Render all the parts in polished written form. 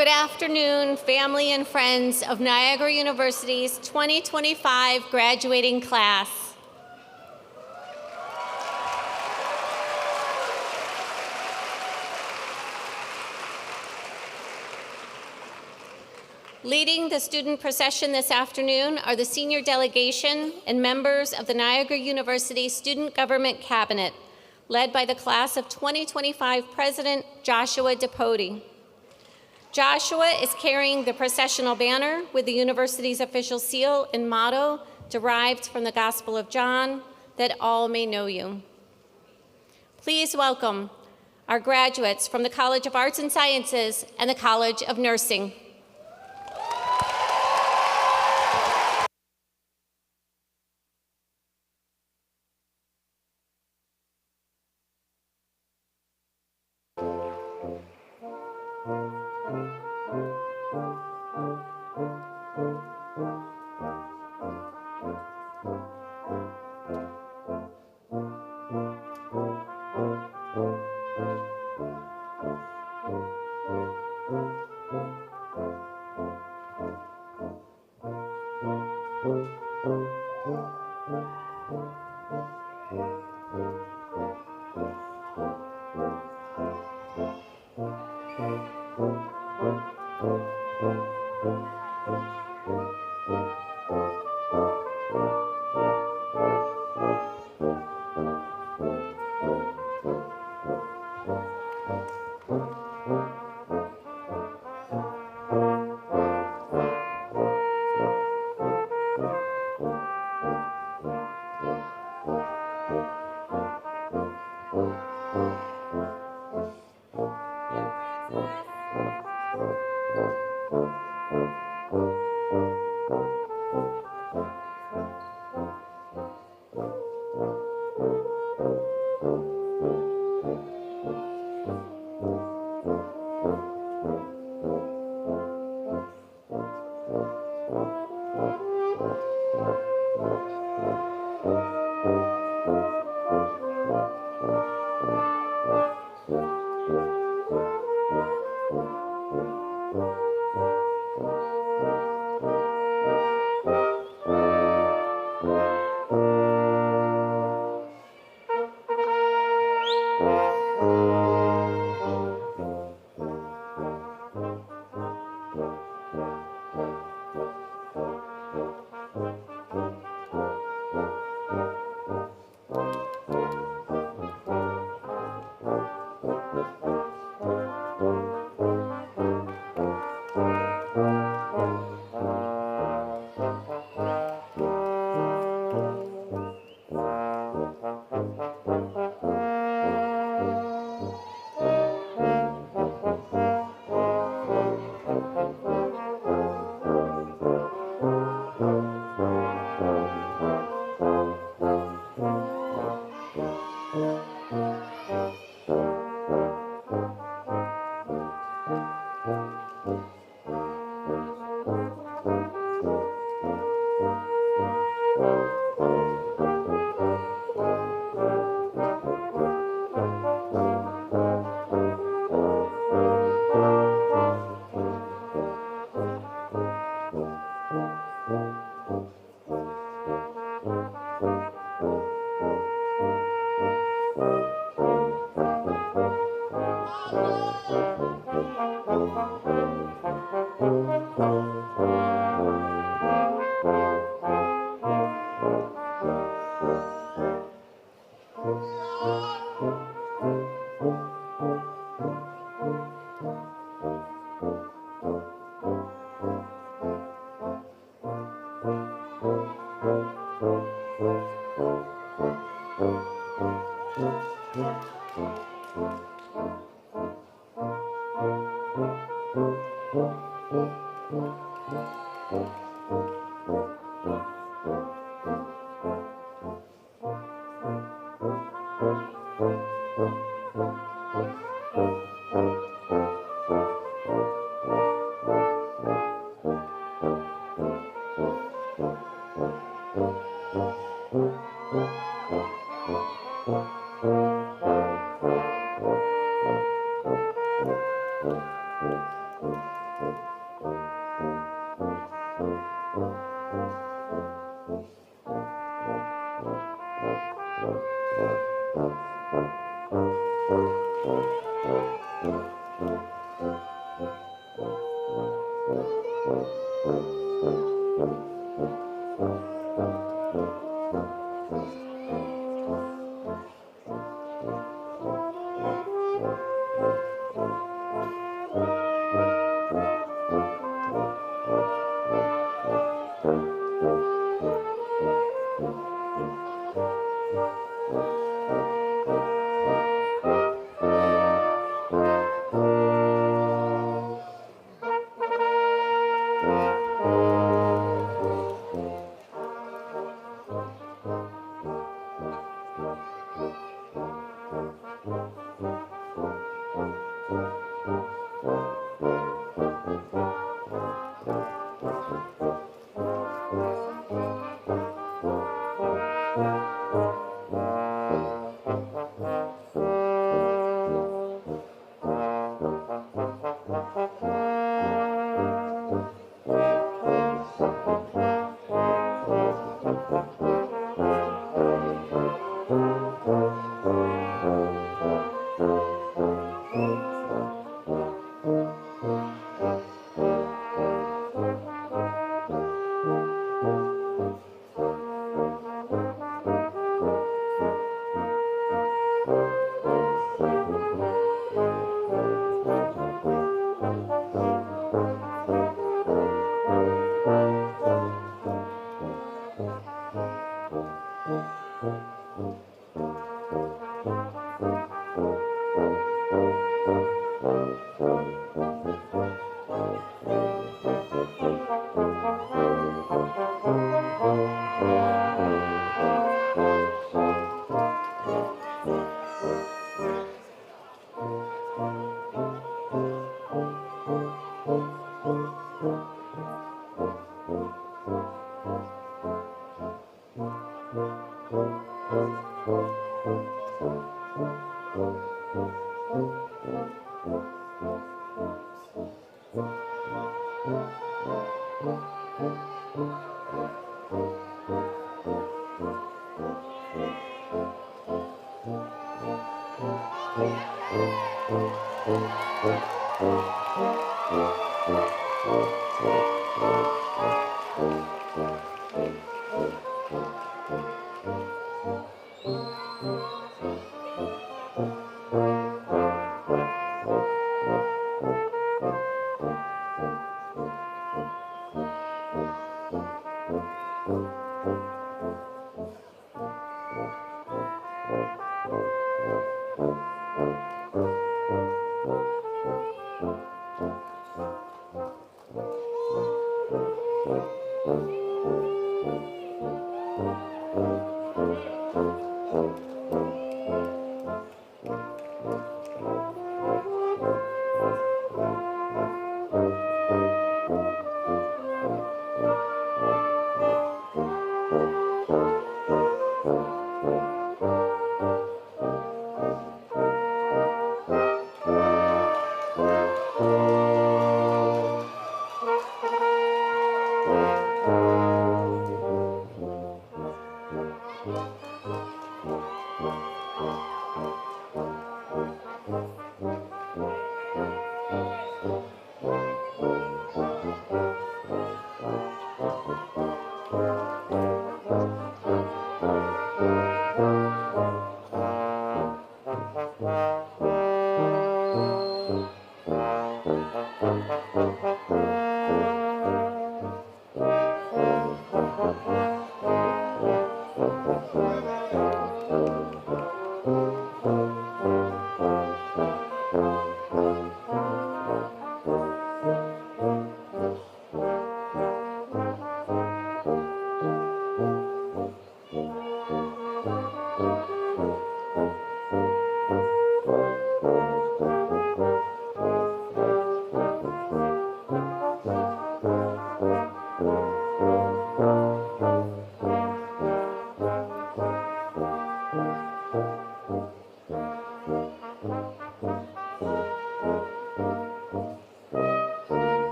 Good afternoon, family and friends of Niagara University's 2025 graduating class. Leading the student procession this afternoon are the senior delegation and members of the Niagara University Student Government Cabinet, led by the class of 2025 President Joshua DePody. Joshua is carrying the processional banner with the university's official seal and motto derived from the Gospel of John, that all may know you. Please welcome our graduates from the College of Arts and Sciences and the College of Nursing.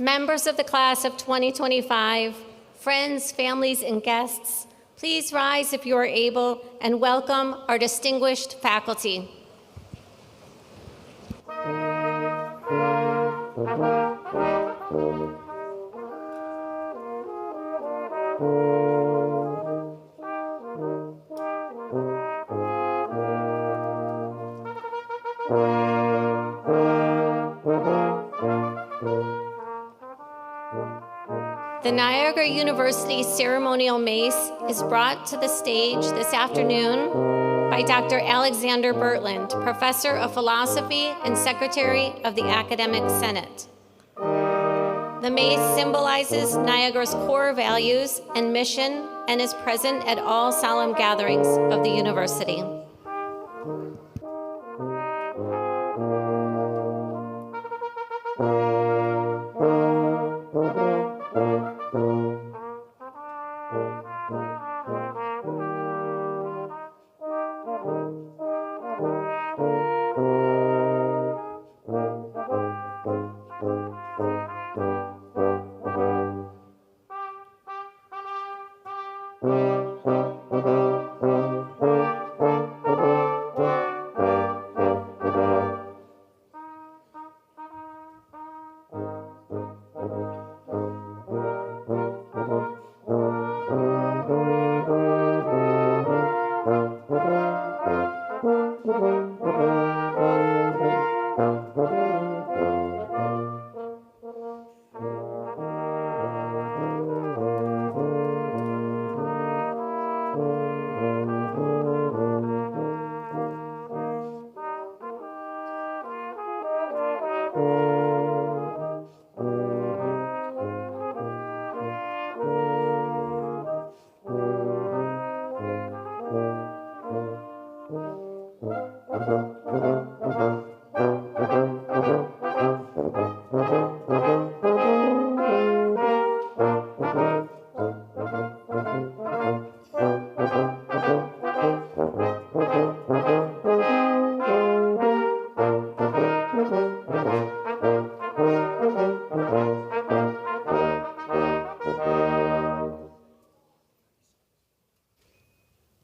Members of the class of 2025, friends, families, and guests, please rise if you are able and welcome our distinguished faculty. The Niagara University Ceremonial Mace is brought to the stage this afternoon by Dr. Alexander Bertland, Professor of Philosophy and Secretary of the Academic Senate. The mace symbolizes Niagara's core values and mission and is present at all solemn gatherings of the university.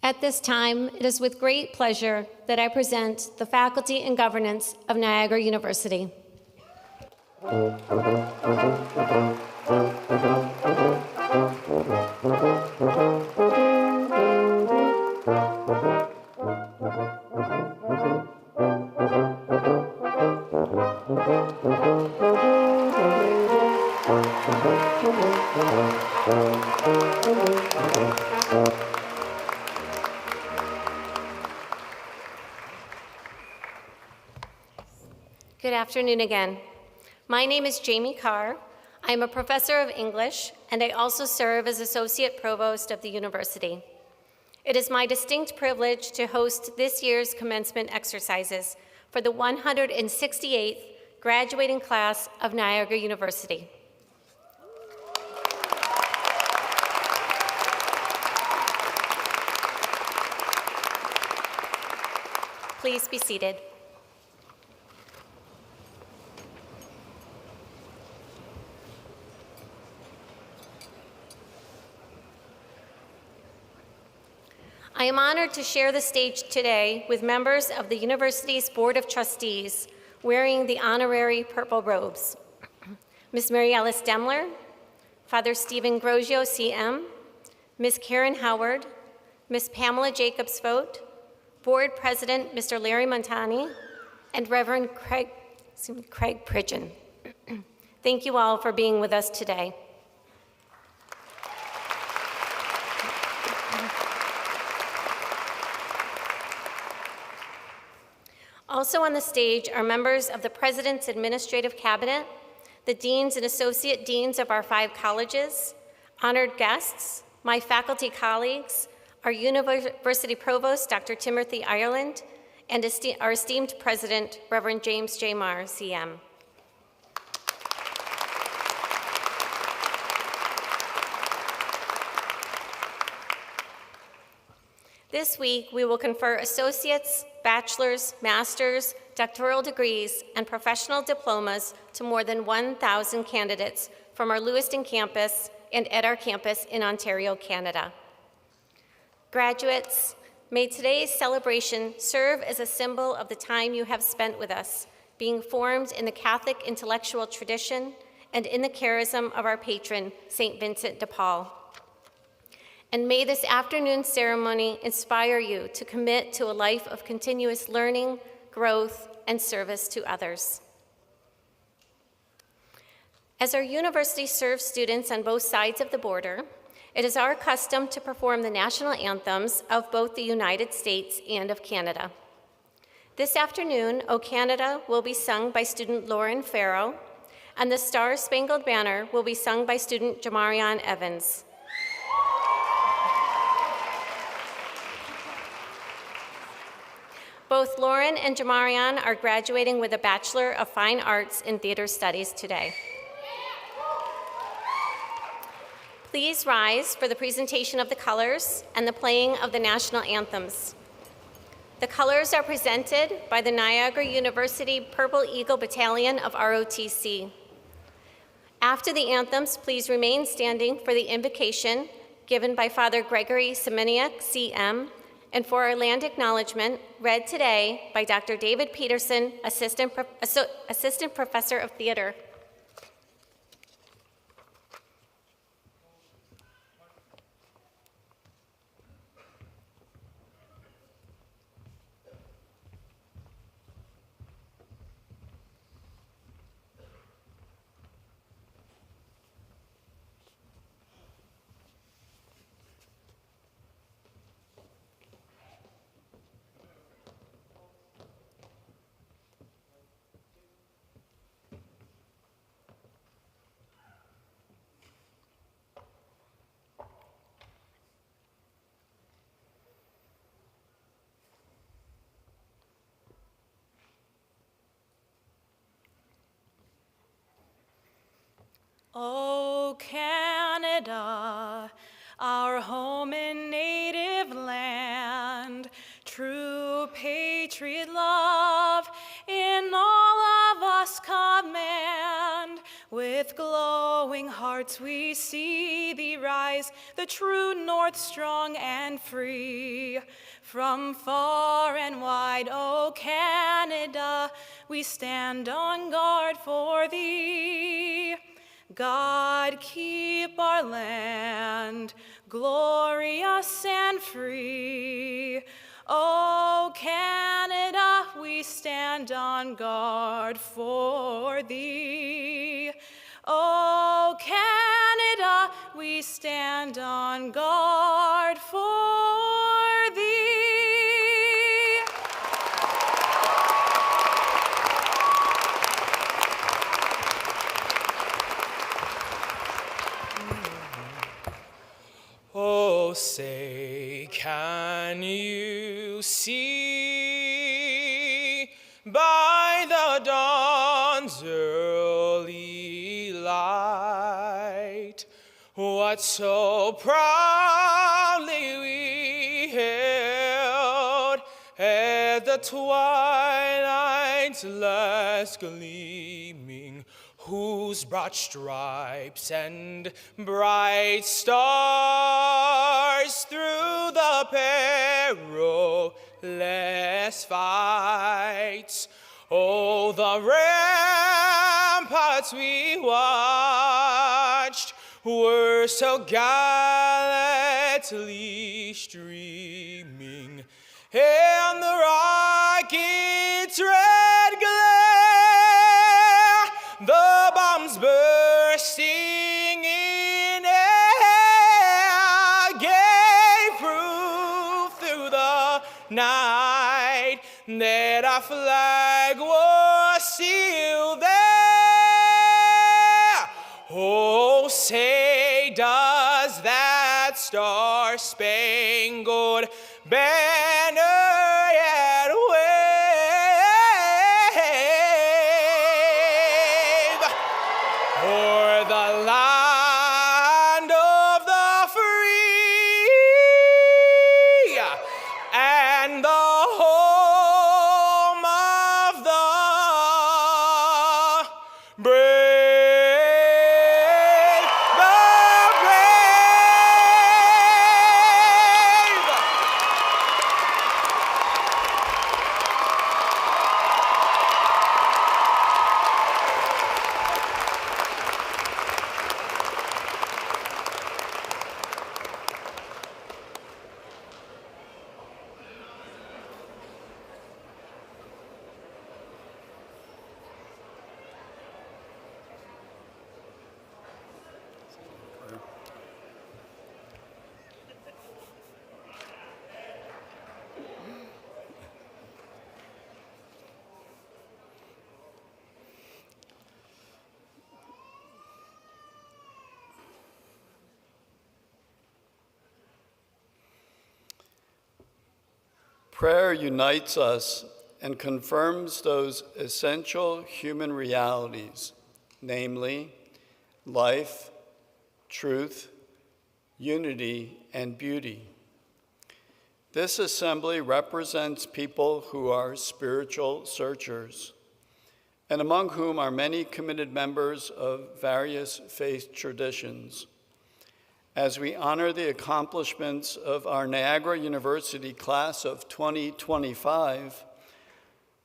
At this time, it is with great pleasure that I present the Faculty in Governance of Niagara University. Good afternoon again. My name is Jamie Carr. I'm a professor of English, and I also serve as Associate Provost of the university. It is my distinct privilege to host this year's commencement exercises for the 168th graduating class of Niagara University. Please be seated. I am honored to share the stage today with members of the university's Board of Trustees wearing the honorary purple robes. Ms. Mary Alice Demler, Father Stephen Grosio, CM, Ms. Karen Howard, Ms. Pamela Jacobs-Vogt, Board President Mr. Larry Montani, and Reverend Craig Pridgeon. Thank you all for being with us today. Also on the stage are members of the President's Administrative Cabinet, the deans and associate deans of our 5 colleges, honored guests, my faculty colleagues, our university provost, Dr. Timothy Ireland, and our esteemed president, Reverend James J. Marr, CM. This week, we will confer associates, bachelor's, master's, doctoral degrees, and professional diplomas to more than 1,000 candidates from our Lewiston campus and at our campus in Ontario, Canada. Graduates, may today's celebration serve as a symbol of the time you have spent with us, being formed in the Catholic intellectual tradition and in the charism of our patron, St. Vincent de Paul. And may this afternoon's ceremony inspire you to commit to a life of continuous learning, growth, and service to others. As our university serves students on both sides of the border, it is our custom to perform the national anthems of both the United States and of Canada. This afternoon, O Canada will be sung by student Lauren Farrow, and the Star-Spangled Banner will be sung by student Jamarion Evans. Both Lauren and Jamarion are graduating with a Bachelor of Fine Arts in Theater Studies today. Please rise for the presentation of the colors and the playing of the national anthems. The colors are presented by the Niagara University Purple Eagle Battalion of ROTC. After the anthems, please remain standing for the invocation given by Father Gregory Semeniuk, CM, and for our land acknowledgement, read today by Dr. David Peterson, Assistant Professor of Theater. O Canada, our home and native land, true patriot love in all of us command. With glowing hearts we see thee rise, the true north strong and free. From far and wide, O Canada, we stand on guard for thee. God, keep our land glorious and free. O Canada, we stand on guard for thee. O Canada, we stand on guard for thee. Oh, say, can you see by the dawn's early light what so proudly we hailed at the twilight's last gleaming, whose broad stripes and bright stars through the perilous fights, oh, the ramparts we watched were so gallantly streaming, and the rocket's red glare, the bombs bursting in air, gave proof through the night that our flag was still there. Oh, say, does that star-spangled banner yet wave o'er the land of the free and the home of the Prayer unites us and confirms those essential human realities, namely life, truth, unity, and beauty. This assembly represents people who are spiritual searchers, and among whom are many committed members of various faith traditions. As we honor the accomplishments of our Niagara University class of 2025,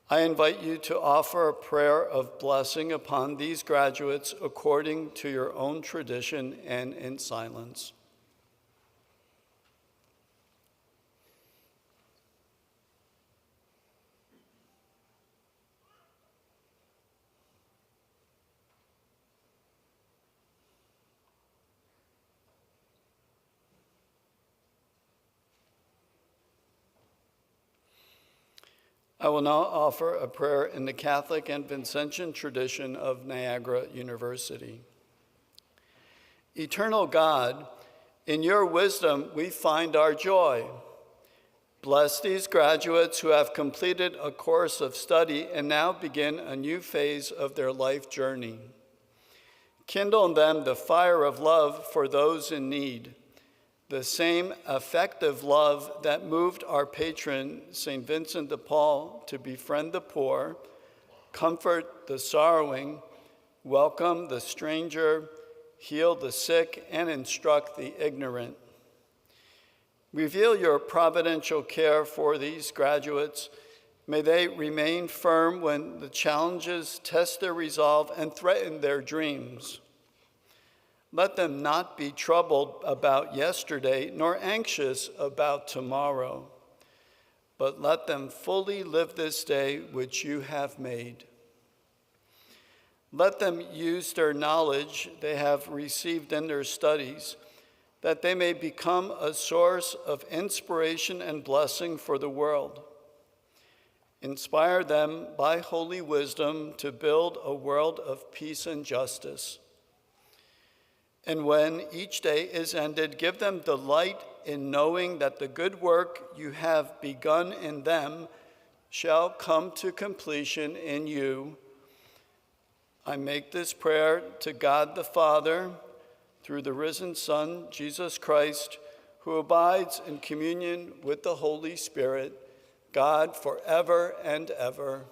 I invite you to offer a prayer of blessing upon these graduates according to your own tradition and in silence. I will now offer a prayer in the Catholic and Vincentian tradition of Niagara University. Eternal God, in your wisdom we find our joy. Bless these graduates who have completed a course of study and now begin a new phase of their life journey. Kindle in them the fire of love for those in need, the same effective love that moved our patron, St. Vincent de Paul, to befriend the poor, comfort the sorrowing, welcome the stranger, heal the sick, and instruct the ignorant. Reveal your providential care for these graduates. May they remain firm when the challenges test their resolve and threaten their dreams. Let them not be troubled about yesterday, nor anxious about tomorrow, but let them fully live this day which you have made. Let them use their knowledge they have received in their studies, that they may become a source of inspiration and blessing for the world. Inspire them by holy wisdom to build a world of peace and justice. And when each day is ended, give them delight in knowing that the good work you have begun in them shall come to completion in you. I make this prayer to God the Father, through the risen Son, Jesus Christ, who abides in communion with the Holy Spirit, God forever and ever.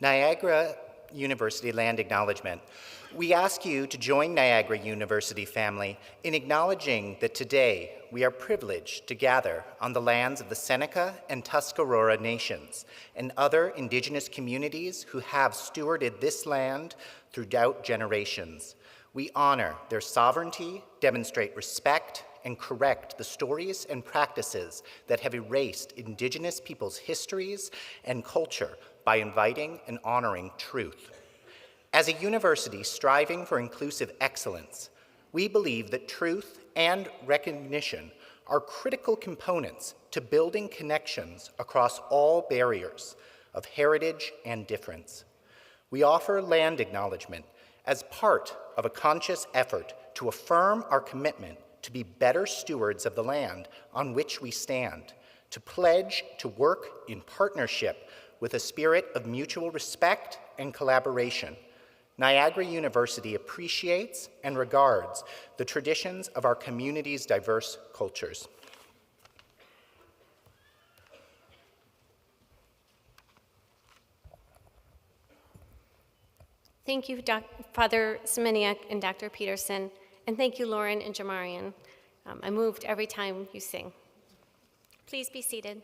Niagara University Land Acknowledgement. We ask you to join Niagara University family in acknowledging that today we are privileged to gather on the lands of the Seneca and Tuscarora nations and other indigenous communities who have stewarded this land throughout generations. We honor their sovereignty, demonstrate respect, and correct the stories and practices that have erased indigenous peoples' histories and culture by inviting and honoring truth. As a university striving for inclusive excellence, we believe that truth and recognition are critical components to building connections across all barriers of heritage and difference. We offer land acknowledgement as part of a conscious effort to affirm our commitment to be better stewards of the land on which we stand, to pledge to work in partnership with a spirit of mutual respect and collaboration. Niagara University appreciates and regards the traditions of our community's diverse cultures. Thank you, Father Semeniuk and Dr. Peterson, and thank you, Lauren and Jamarian. I'm moved every time you sing. Please be seated.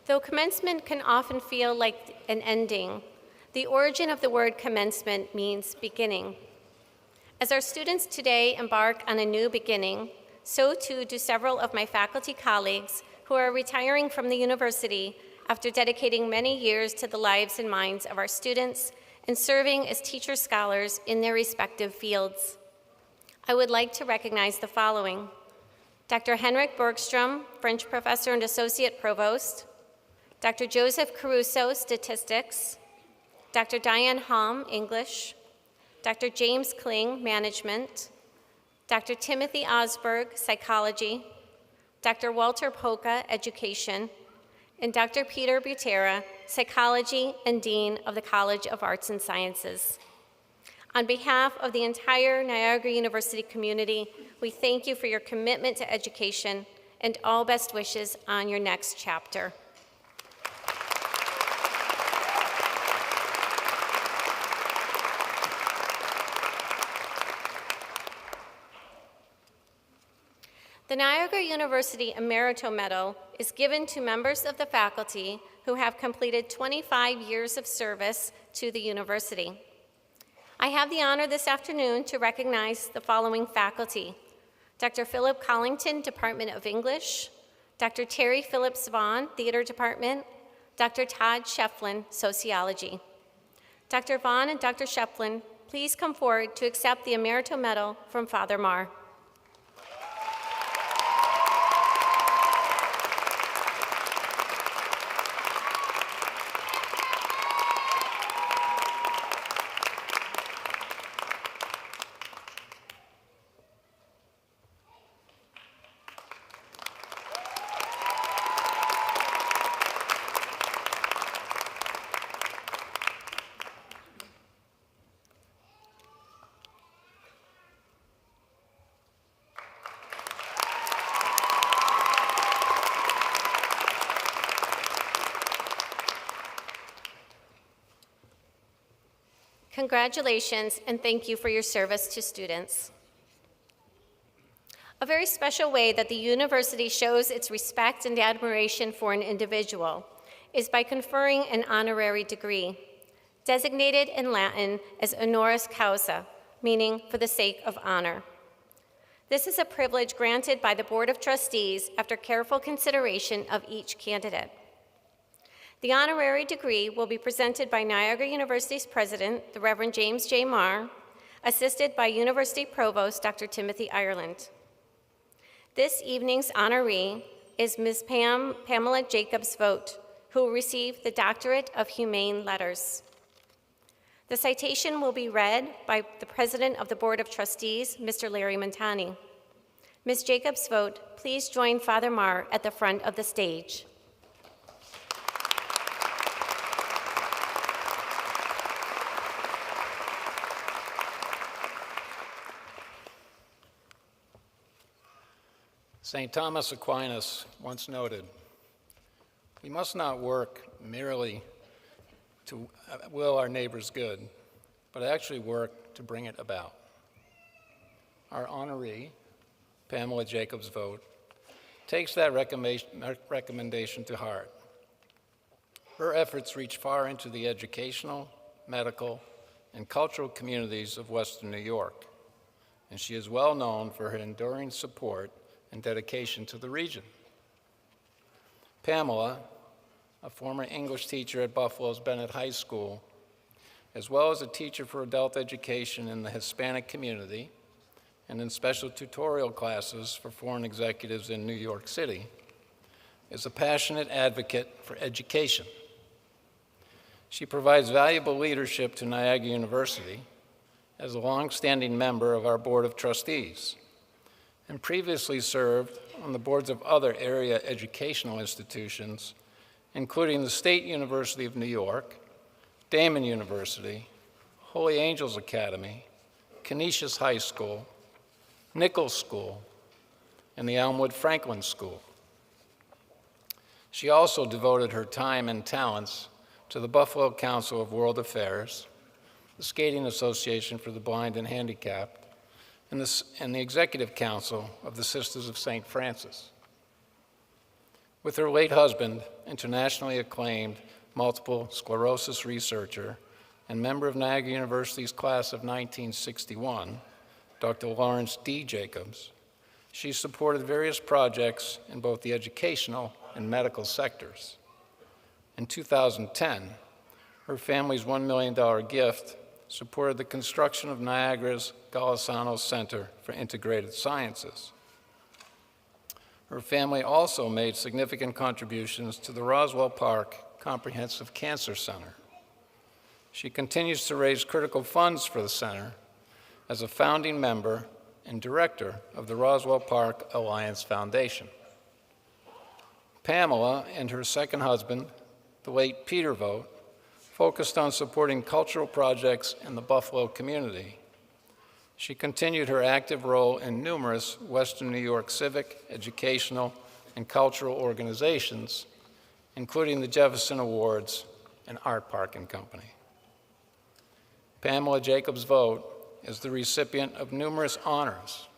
Though commencement can often feel like an ending, the origin of the word commencement means beginning. As our students today embark on a new beginning, so too do several of my faculty colleagues who are retiring from the university after dedicating many years to the lives and minds of our students and serving as teacher scholars in their respective fields. I would like to recognize the following: Dr. Henrik Bergstrom, French professor and associate provost; Dr. Joseph Caruso, statistics; Dr. Diane Halm, English; Dr. James Kling, management; Dr. Timothy Osberg, psychology; Dr. Walter Polka, education; and Dr. Peter Butera, psychology and dean of the College of Arts and Sciences. On behalf of the entire Niagara University community, we thank you for your commitment to education and all best wishes on your next chapter. The Niagara University Emerito Medal is given to members of the faculty who have completed 25 years of service to the university. I have the honor this afternoon to recognize the following faculty: Dr. Philip Collington, Department of English; Dr. Terry Phillips Vaughn, Theater Department; Dr. Todd Shefflin, Sociology. Dr. Vaughn and Dr. Shefflin, please come forward to accept the Emerito Medal from Father Marr. Congratulations, and thank you for your service to students. A very special way that the university shows its respect and admiration for an individual is by conferring an honorary degree, designated in Latin as honoris causa, meaning for the sake of honor. This is a privilege granted by the Board of Trustees after careful consideration of each candidate. The honorary degree will be presented by Niagara University's president, the Reverend James J. Marr, assisted by University Provost Dr. Timothy Ireland. This evening's honoree is Ms. Pamela Jacobs-Vogt, who will receive the Doctorate of Humane Letters. The citation will be read by the President of the Board of Trustees, Mr. Larry Montani. Ms. Jacobs-Vogt, please join Father Marr at the front of the stage. St. Thomas Aquinas once noted, "We must not work merely to will our neighbor's good, but actually work to bring it about." Our honoree, Pamela Jacobs-Vogt, takes that recommendation to heart. Her efforts reach far into the educational, medical, and cultural communities of Western New York, and she is well known for her enduring support and dedication to the region. Pamela, a former English teacher at Buffalo's Bennett High School, as well as a teacher for adult education in the Hispanic community and in special tutorial classes for foreign executives in New York City, is a passionate advocate for education. She provides valuable leadership to Niagara University as a longstanding member of our Board of Trustees, and previously served on the boards of other area educational institutions, including the State University of New York, Damon University, Holy Angels Academy, Canisius High School, Nichols School, and the Elmwood Franklin School. She also devoted her time and talents to the Buffalo Council of World Affairs, the Skating Association for the Blind and Handicapped, and the Executive Council of the Sisters of St. Francis. With her late husband, internationally acclaimed multiple sclerosis researcher and member of Niagara University's class of 1961, Dr. Lawrence D. Jacobs, she supported various projects in both the educational and medical sectors. In 2010, Her family's $1 million gift supported the construction of Niagara's Golisano Center for Integrated Sciences. Her family also made significant contributions to the Roswell Park Comprehensive Cancer Center. She continues to raise critical funds for the center as a founding member and director of the Roswell Park Alliance Foundation. Pamela and her second husband, the late Peter Vogt, focused on supporting cultural projects in the Buffalo community. She continued her active role in numerous Western New York civic, educational, and cultural organizations, including the Jefferson Awards and Art Park and Company. Pamela Jacobs Vogt is the recipient of numerous honors,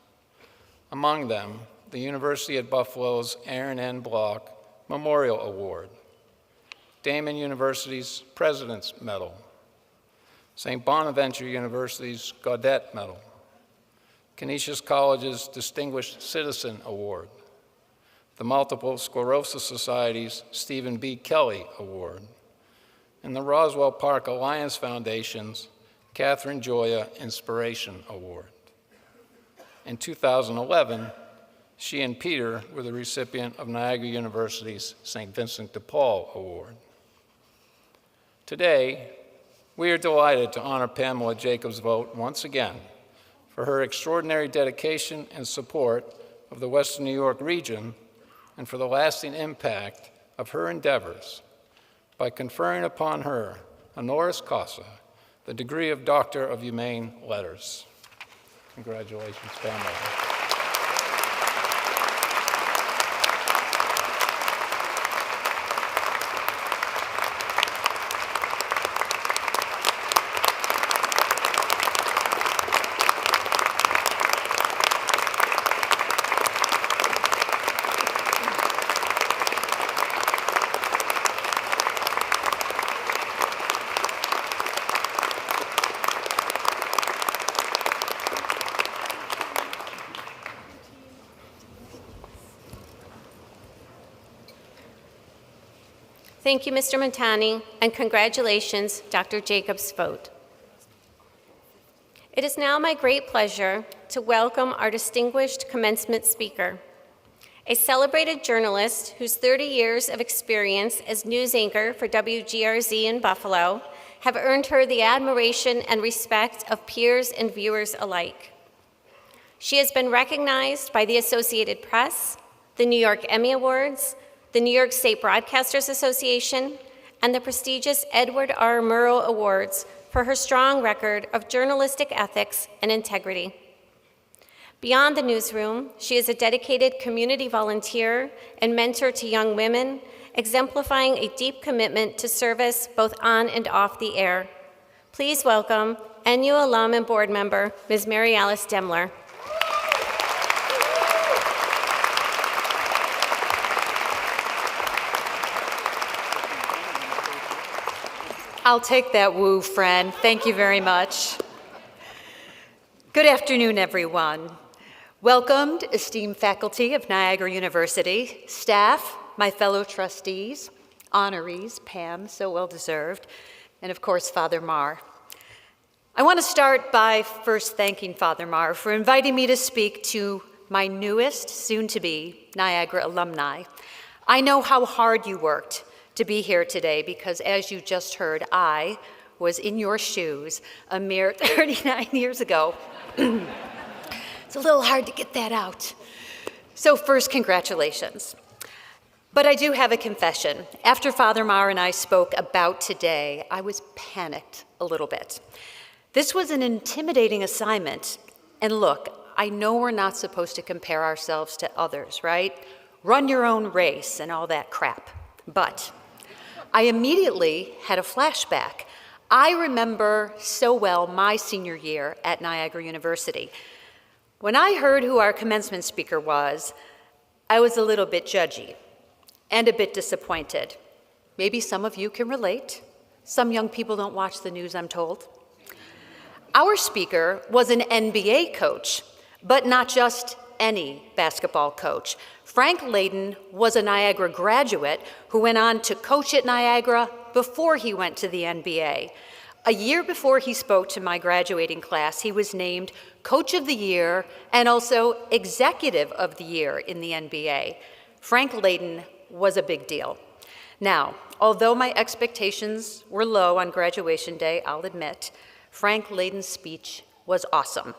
among them the University at Buffalo's Aaron N. Block Memorial Award, Damon University's President's Medal, St. Bonaventure University's Gaudet Medal, Canisius College's Distinguished Citizen Award, the Multiple Sclerosis Society's Stephen B. Kelly Award, and the Roswell Park Alliance Foundation's Catherine Joya Inspiration Award. In 2011, she and Peter were the recipient of Niagara University's St. Vincent de Paul Award. Today, we are delighted to honor Pamela Jacobs Vogt once again for her extraordinary dedication and support of the Western New York region and for the lasting impact of her endeavors by conferring upon her, honoris causa, the degree of Doctor of Humane Letters. Congratulations, Pamela. Thank you, Mr. Montani, and congratulations, Dr. Jacobs Vogt. It is now my great pleasure to welcome our distinguished commencement speaker, a celebrated journalist whose 30 years of experience as news anchor for WGRZ in Buffalo have earned her the admiration and respect of peers and viewers alike. She has been recognized by the Associated Press, the New York Emmy Awards, the New York State Broadcasters Association, and the prestigious Edward R. Murrow Awards for her strong record of journalistic ethics and integrity. Beyond the newsroom, she is a dedicated community volunteer and mentor to young women, exemplifying a deep commitment to service both on and off the air. Please welcome NU alum and board member, Ms. Mary Alice Demler. I'll take that woo, friend. Thank you very much. Good afternoon, everyone. Welcomed, esteemed faculty of Niagara University, staff, my fellow trustees, honorees, Pam, so well deserved, and of course, Father Marr. I want to start by first thanking Father Marr for inviting me to speak to my newest, soon-to-be Niagara alumni. I know how hard you worked to be here today because, as you just heard, I was in your shoes a mere 39 years ago. It's a little hard to get that out. So first, congratulations. But I do have a confession. After Father Marr and I spoke about today, I was panicked a little bit. This was an intimidating assignment. And look, I know we're not supposed to compare ourselves to others, right? Run your own race and all that crap. But I immediately had a flashback. I remember so well my senior year at Niagara University. When I heard who our commencement speaker was, I was a little bit judgy and a bit disappointed. Maybe some of you can relate. Some young people don't watch the news, I'm told. Our speaker was an NBA coach, but not just any basketball coach. Frank Layden was a Niagara graduate who went on to coach at Niagara, before he went to the NBA. A year before he spoke to my graduating class, he was named Coach of the Year and also Executive of the Year in the NBA. Frank Layden was a big deal. Now, although my expectations were low on graduation day, I'll admit, Frank Layden's speech was awesome.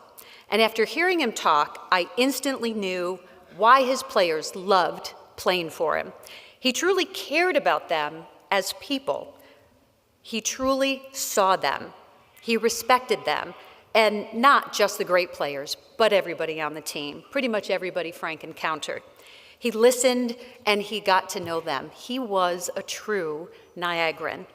And after hearing him talk, I instantly knew why his players loved playing for him. He truly cared about them as people. He truly saw them. He respected them, and not just the great players, but everybody on the team, pretty much everybody Frank encountered. He listened and he got to know them. He was a true Niagaran.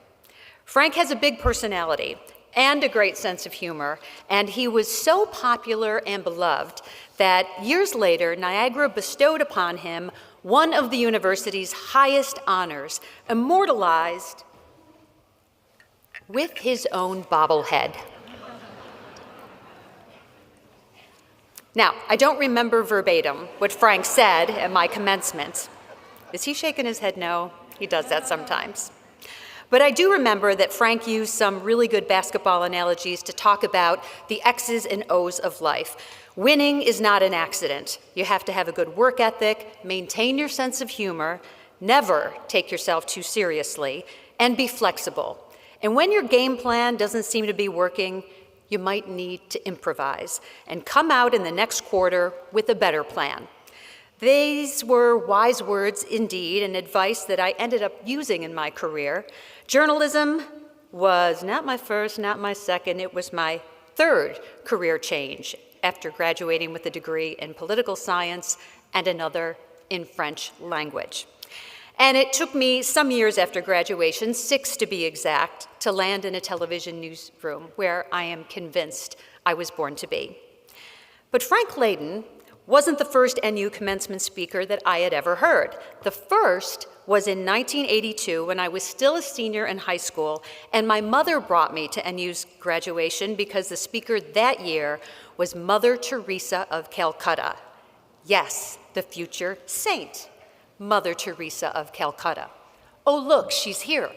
Frank has a big personality and a great sense of humor, and he was so popular and beloved that years later, Niagara bestowed upon him one of the university's highest honors, immortalized with his own bobblehead. Now, I don't remember verbatim what Frank said at my commencement. Is he shaking his head no? He does that sometimes. But I do remember that Frank used some really good basketball analogies to talk about the X's and O's of life. Winning is not an accident. You have to have a good work ethic, maintain your sense of humor, never take yourself too seriously, and be flexible. And when your game plan doesn't seem to be working, you might need to improvise and come out in the next quarter with a better plan. These were wise words indeed, and advice that I ended up using in my career. Journalism was not my first, not my second, it was my third career change after graduating with a degree in political science and another in French language. And it took me some years after graduation, 6 to be exact, to land in a television newsroom where I am convinced I was born to be. But Frank Layden wasn't the first NU commencement speaker that I had ever heard. The first was in 1982 when I was still a senior in high school, and my mother brought me to NU's graduation because the speaker that year was Mother Teresa of Calcutta. Yes, the future saint, Mother Teresa of Calcutta. Oh, look, she's here.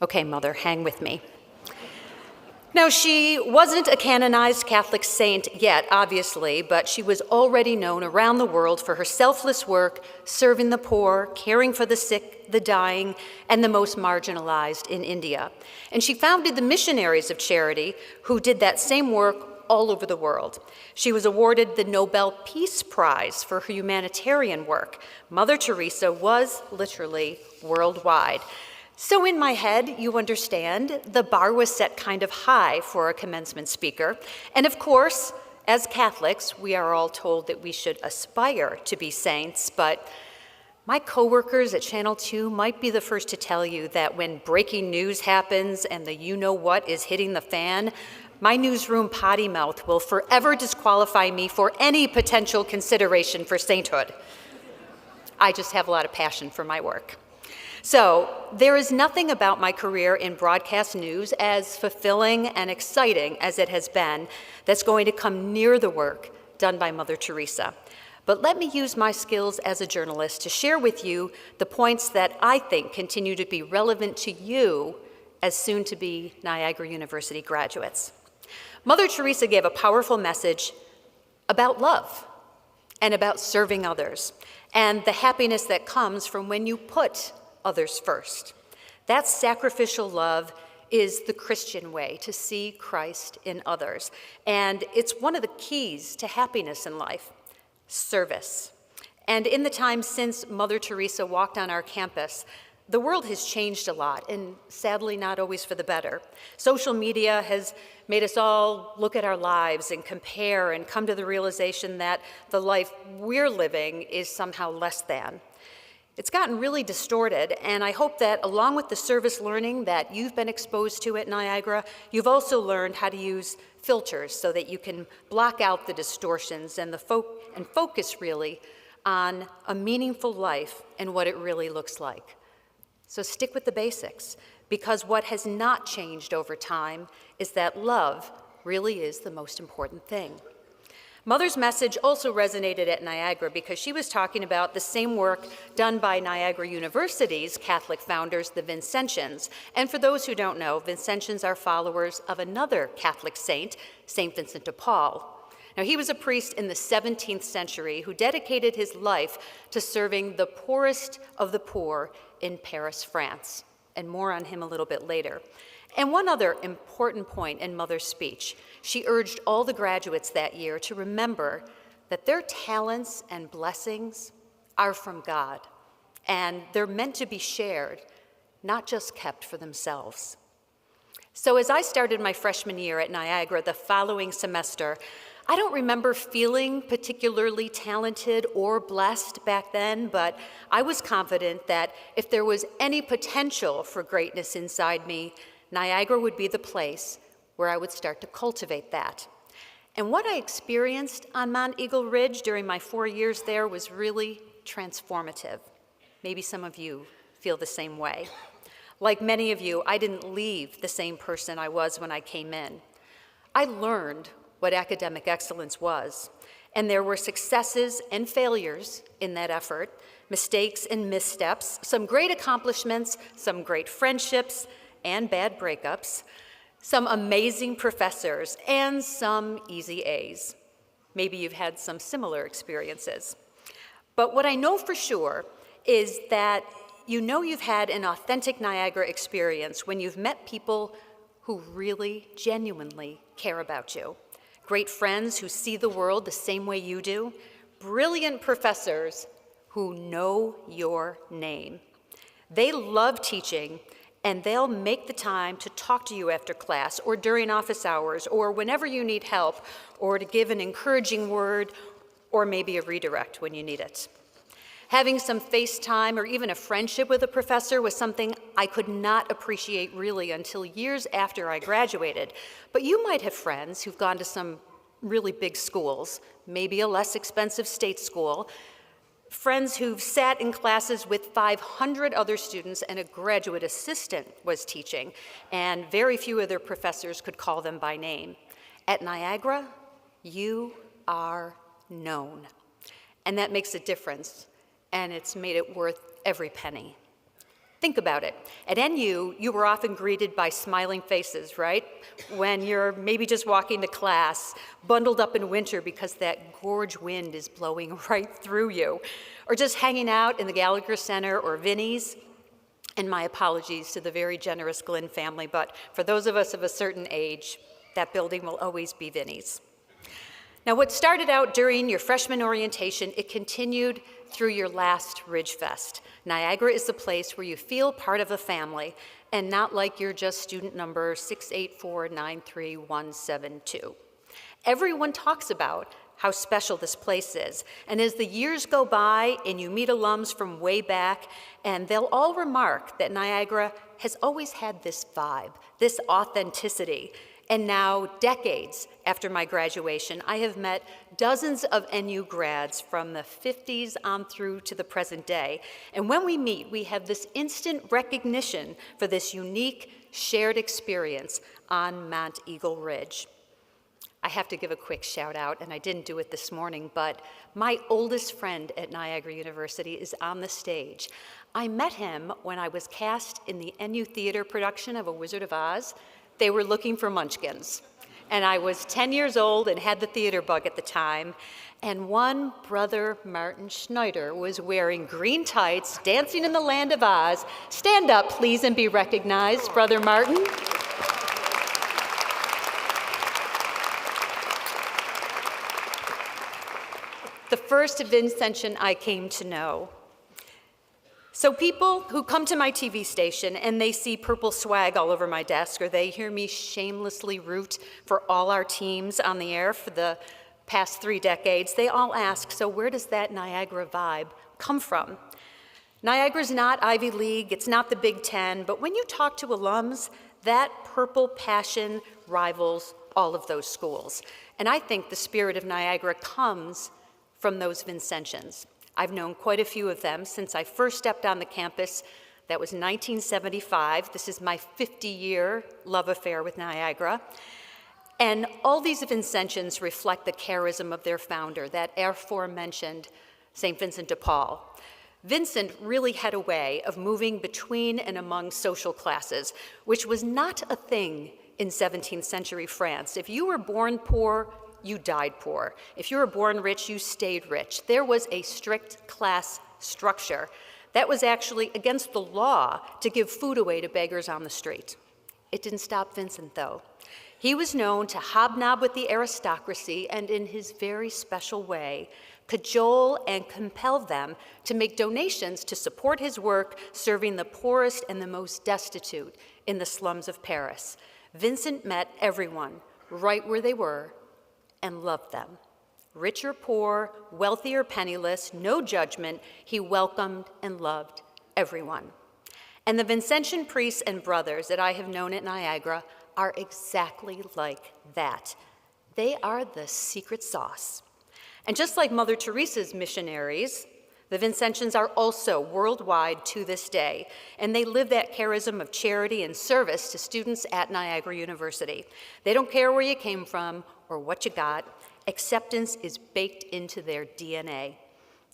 Okay, Mother, hang with me. Now, she wasn't a canonized Catholic saint yet, obviously, but she was already known around the world for her selfless work, serving the poor, caring for the sick, the dying, and the most marginalized in India. And she founded the Missionaries of Charity, who did that same work all over the world. She was awarded the Nobel Peace Prize for her humanitarian work. Mother Teresa was literally worldwide. So in my head, you understand, the bar was set kind of high for a commencement speaker. And of course, as Catholics, we are all told that we should aspire to be saints, but my coworkers at Channel 2 might be the first to tell you that when breaking news happens and the you-know-what is hitting the fan, my newsroom potty mouth will forever disqualify me for any potential consideration for sainthood. I just have a lot of passion for my work. So there is nothing about my career in broadcast news, as fulfilling and exciting as it has been, that's going to come near the work done by Mother Teresa. But let me use my skills as a journalist to share with you the points that I think continue to be relevant to you as soon-to-be Niagara University graduates. Mother Teresa gave a powerful message about love and about serving others and the happiness that comes from when you put others first. That sacrificial love is the Christian way to see Christ in others. And it's one of the keys to happiness in life, service. And in the time since Mother Teresa walked on our campus, the world has changed a lot, and sadly not always for the better. Social media has made us all look at our lives and compare and come to the realization that the life we're living is somehow less than. It's gotten really distorted, and I hope that along with the service learning that you've been exposed to at Niagara, you've also learned how to use filters so that you can block out the distortions and focus really on a meaningful life and what it really looks like. So stick with the basics, because what has not changed over time is that love really is the most important thing. Mother's message also resonated at Niagara because she was talking about the same work done by Niagara University's Catholic founders, the Vincentians. And for those who don't know, Vincentians are followers of another Catholic saint, St. Vincent de Paul. Now, he was a priest in the 17th century who dedicated his life to serving the poorest of the poor in Paris, France. And more on him a little bit later. And one other important point in Mother's speech, she urged all the graduates that year to remember that their talents and blessings are from God, and they're meant to be shared, not just kept for themselves. So as I started my freshman year at Niagara the following semester, I don't remember feeling particularly talented or blessed back then, but I was confident that if there was any potential for greatness inside me, Niagara would be the place where I would start to cultivate that. And what I experienced on Mount Eagle Ridge during my 4 years there was really transformative. Maybe some of you feel the same way. Like many of you, I didn't leave the same person I was when I came in. I learned what academic excellence was, and there were successes and failures in that effort, mistakes and missteps, some great accomplishments, some great friendships and bad breakups, some amazing professors, and some easy A's. Maybe you've had some similar experiences. But what I know for sure is that you know you've had an authentic Niagara experience when you've met people who really, genuinely care about you. Great friends who see the world the same way you do. Brilliant professors who know your name. They love teaching, and they'll make the time to talk to you after class or during office hours or whenever you need help, or to give an encouraging word or maybe a redirect when you need it. Having some FaceTime or even a friendship with a professor was something I could not appreciate really until years after I graduated. But you might have friends who've gone to some really big schools, maybe a less expensive state school, friends who've sat in classes with 500 other students and a graduate assistant was teaching, and very few of their professors could call them by name. At Niagara, you are known, and that makes a difference, and it's made it worth every penny. Think about it. At NU, you were often greeted by smiling faces, right? When you're maybe just walking to class, bundled up in winter because that gorge wind is blowing right through you, or just hanging out in the Gallagher Center or Vinnie's. And my apologies to the very generous Glenn family, but for those of us of a certain age, that building will always be Vinnie's. Now, what started out during your freshman orientation, it continued through your last Ridge Fest. Niagara is the place where you feel part of a family and not like you're just student number 684-93172. Everyone talks about how special this place is, and as the years go by and you meet alums from way back, and they'll all remark that Niagara has always had this vibe, this authenticity. And now, decades after my graduation, I have met dozens of NU grads from the 50s on through to the present day. And when we meet, we have this instant recognition for this unique shared experience on Mount Eagle Ridge. I have to give a quick shout out, and I didn't do it this morning, but my oldest friend at Niagara University is on the stage. I met him when I was cast in the NU theater production of A Wizard of Oz. They were looking for munchkins. And I was 10 years old and had the theater bug at the time. And one brother, Martin Schneider, was wearing green tights, dancing in the land of Oz. Stand up, please, and be recognized, Brother Martin. The first Vincentian I came to know. So people who come to my TV station and they see purple swag all over my desk, or they hear me shamelessly root for all our teams on the air for the past 3 decades, they all ask, so where does that Niagara vibe come from? Niagara's not Ivy League, it's not the Big Ten, but when you talk to alums, that purple passion rivals all of those schools. And I think the spirit of Niagara comes from those Vincentians. I've known quite a few of them since I first stepped on the campus. That was 1975. This is my 50-year love affair with Niagara. And all these Vincentians reflect the charism of their founder, that aforementioned St. Vincent de Paul. Vincent really had a way of moving between and among social classes, which was not a thing in 17th century France. If you were born poor, you died poor. If you were born rich, you stayed rich. There was a strict class structure. That was actually against the law to give food away to beggars on the street. It didn't stop Vincent, though. He was known to hobnob with the aristocracy and, in his very special way, cajole and compel them to make donations to support his work serving the poorest and the most destitute in the slums of Paris. Vincent met everyone right where they were and loved them. Rich or poor, wealthy or penniless, no judgment, he welcomed and loved everyone. And the Vincentian priests and brothers that I have known at Niagara are exactly like that. They are the secret sauce. And just like Mother Teresa's missionaries, the Vincentians are also worldwide to this day, and they live that charism of charity and service to students at Niagara University. They don't care where you came from or what you got. Acceptance is baked into their DNA.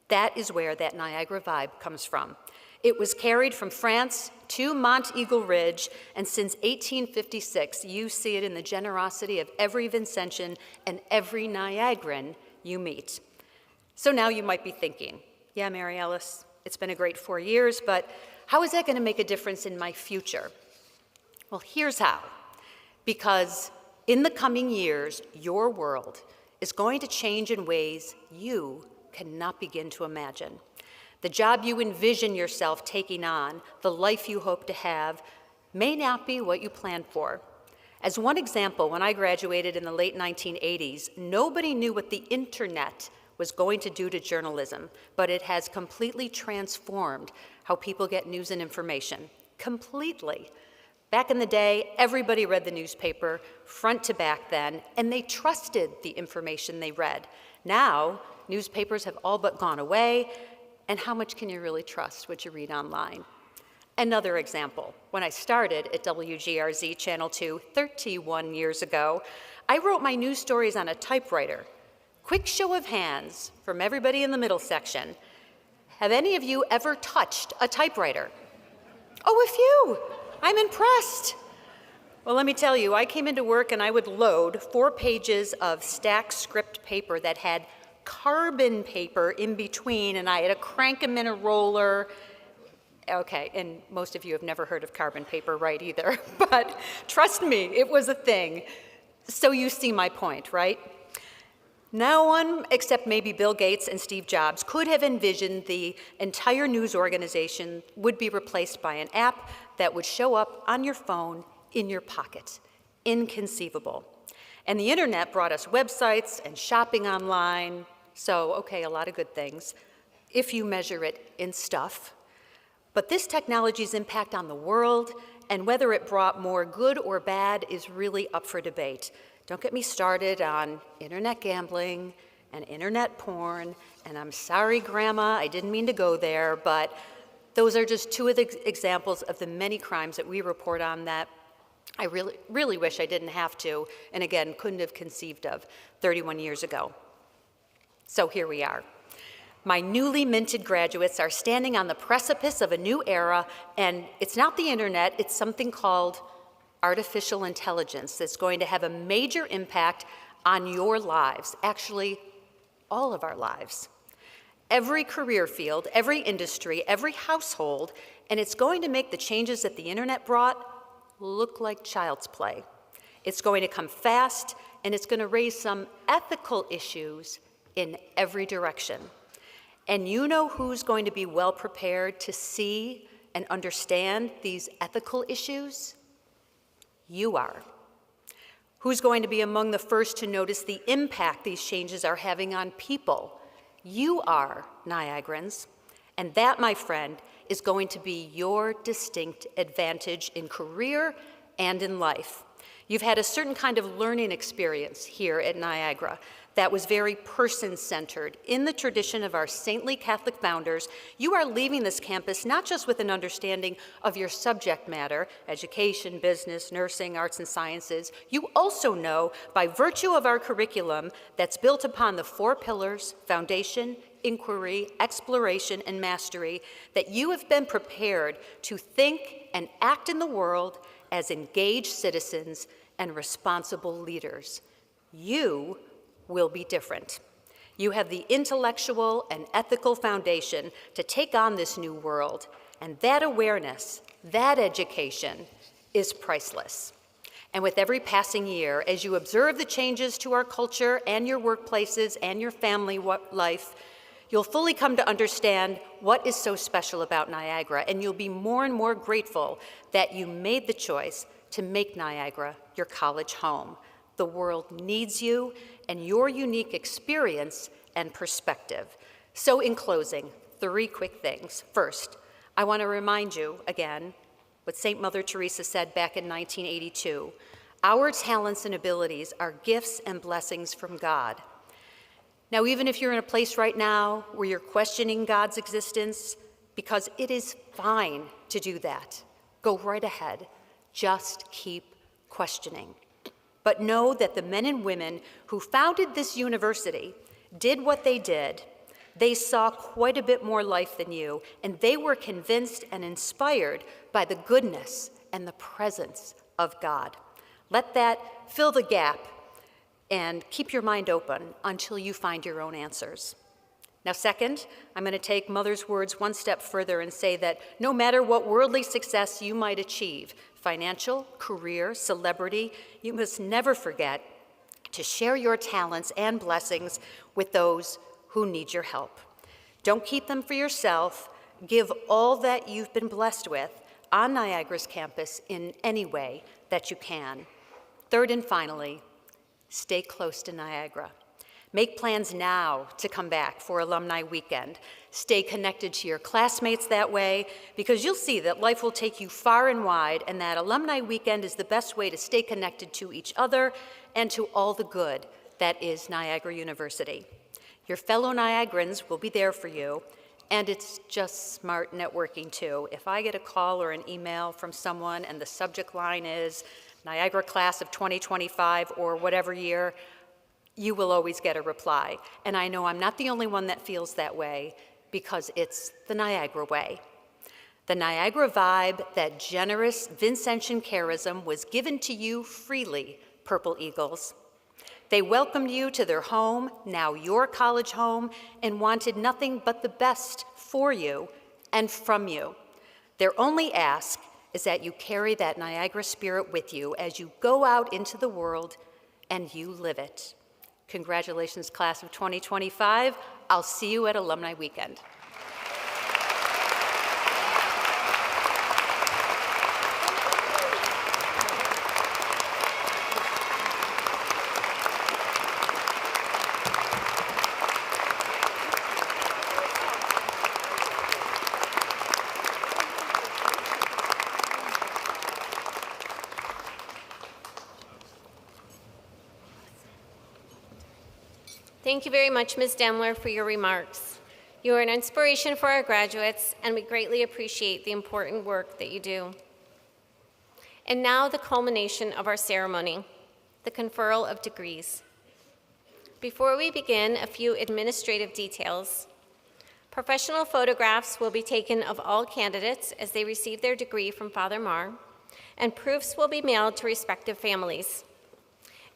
That is where that Niagara vibe comes from. It was carried from France to Mont Eagle Ridge, and since 1856, you see it in the generosity of every Vincentian and every Niagaran you meet. So now you might be thinking, yeah, Mary Ellis, it's been a great 4 years, but how is that going to make a difference in my future? Well, here's how. Because in the coming years, your world is going to change in ways you cannot begin to imagine. The job you envision yourself taking on, the life you hope to have, may not be what you planned for. As one example, when I graduated in the late 1980s, nobody knew what the internet was going to do to journalism, but it has completely transformed how people get news and information. Completely. Back in the day, everybody read the newspaper, front to back then, and they trusted the information they read. Now, newspapers have all but gone away, and how much can you really trust what you read online? Another example, when I started at WGRZ Channel 2 31 years ago, I wrote my news stories on a typewriter. Quick show of hands from everybody in the middle section. Have any of you ever touched a typewriter? Oh, a few. I'm impressed. Well, let me tell you, I came into work and I would load 4 pages of stacked script paper that had carbon paper in between, and I had to crank them in a roller. Okay, and most of you have never heard of carbon paper, right, either. But trust me, it was a thing. So you see my point, right? No one except maybe Bill Gates and Steve Jobs could have envisioned the entire news organization would be replaced by an app that would show up on your phone in your pocket. Inconceivable. And the internet brought us websites and shopping online. So, okay, a lot of good things, if you measure it in stuff. But this technology's impact on the world and whether it brought more good or bad is really up for debate. Don't get me started on internet gambling and internet porn, and I'm sorry, Grandma, I didn't mean to go there, but those are just 2 of the examples of the many crimes that we report on that I really wish I didn't have to, and again, couldn't have conceived of 31 years ago. So here we are. My newly minted graduates are standing on the precipice of a new era, and it's not the internet, it's something called artificial intelligence that's going to have a major impact on your lives, actually all of our lives. Every career field, every industry, every household, and it's going to make the changes that the internet brought look like child's play. It's going to come fast, and it's going to raise some ethical issues in every direction. And you know who's going to be well prepared to see and understand these ethical issues? You are. Who's going to be among the first to notice the impact these changes are having on people? You are, Niagarans. And that, my friend, is going to be your distinct advantage in career and in life. You've had a certain kind of learning experience here at Niagara. that was very person-centered. In the tradition of our saintly Catholic founders, you are leaving this campus not just with an understanding of your subject matter, education, business, nursing, arts and sciences. You also know, by virtue of our curriculum that's built upon the 4 pillars, foundation, inquiry, exploration, and mastery, that you have been prepared to think and act in the world as engaged citizens and responsible leaders. You will be different. You have the intellectual and ethical foundation to take on this new world, and that awareness, that education, is priceless. And with every passing year, as you observe the changes to our culture and your workplaces and your family life, you'll fully come to understand what is so special about Niagara, and you'll be more and more grateful that you made the choice to make Niagara your college home. The world needs you and your unique experience and perspective. So in closing, 3 quick things. First, I want to remind you again what St. Mother Teresa said back in 1982. Our talents and abilities are gifts and blessings from God. Now, even if you're in a place right now where you're questioning God's existence, because it is fine to do that, go right ahead. Just keep questioning. But know that the men and women who founded this university did what they did. They saw quite a bit more life than you, and they were convinced and inspired by the goodness and the presence of God. Let that fill the gap and keep your mind open until you find your own answers. Now, second, I'm going to take Mother's words one step further and say that no matter what worldly success you might achieve, financial, career, celebrity, you must never forget to share your talents and blessings with those who need your help. Don't keep them for yourself. Give all that you've been blessed with on Niagara's campus in any way that you can. Third and finally, stay close to Niagara. Make plans now to come back for Alumni Weekend. Stay connected to your classmates that way, because you'll see that life will take you far and wide, and that Alumni Weekend is the best way to stay connected to each other and to all the good that is Niagara University. Your fellow Niagarans will be there for you, and it's just smart networking too. If I get a call or an email from someone and the subject line is Niagara Class of 2025 or whatever year, you will always get a reply. And I know I'm not the only one that feels that way, because it's the Niagara way. The Niagara vibe, that generous Vincentian charism, was given to you freely, Purple Eagles. They welcomed you to their home, now your college home, and wanted nothing but the best for you and from you. Their only ask is that you carry that Niagara spirit with you as you go out into the world and you live it. Congratulations, class of 2025. I'll see you at Alumni Weekend. Thank you very much, Ms. Demler, for your remarks. You are an inspiration for our graduates, and we greatly appreciate the important work that you do. And now the culmination of our ceremony, the conferral of degrees. Before we begin, a few administrative details. Professional photographs will be taken of all candidates as they receive their degree from Father Marr, and proofs will be mailed to respective families.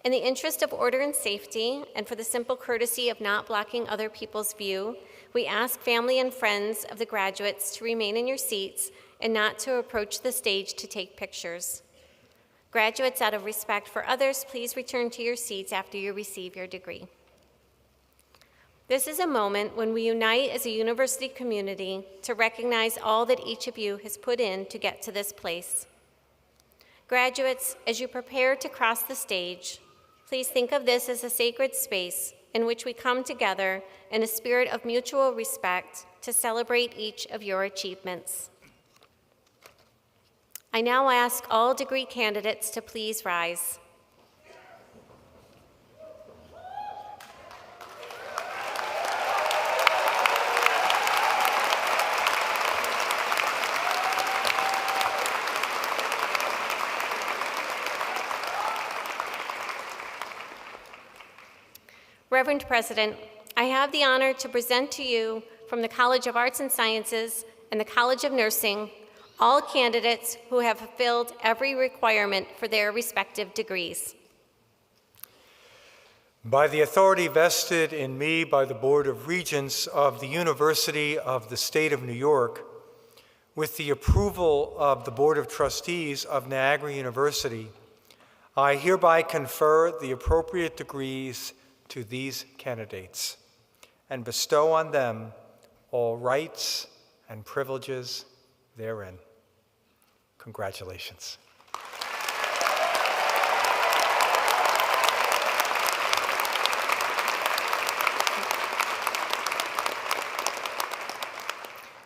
In the interest of order and safety, and for the simple courtesy of not blocking other people's view, we ask family and friends of the graduates to remain in your seats and not to approach the stage to take pictures. Graduates, out of respect for others, please return to your seats after you receive your degree. This is a moment when we unite as a university community to recognize all that each of you has put in to get to this place. Graduates, as you prepare to cross the stage, please think of this as a sacred space in which we come together in a spirit of mutual respect to celebrate each of your achievements. I now ask all degree candidates to please rise. Reverend President, I have the honor to present to you from the College of Arts and Sciences and the College of Nursing all candidates who have fulfilled every requirement for their respective degrees. By the authority vested in me by the Board of Regents of the University of the State of New York, with the approval of the Board of Trustees of Niagara University, I hereby confer the appropriate degrees to these candidates and bestow on them all rights and privileges therein. Congratulations.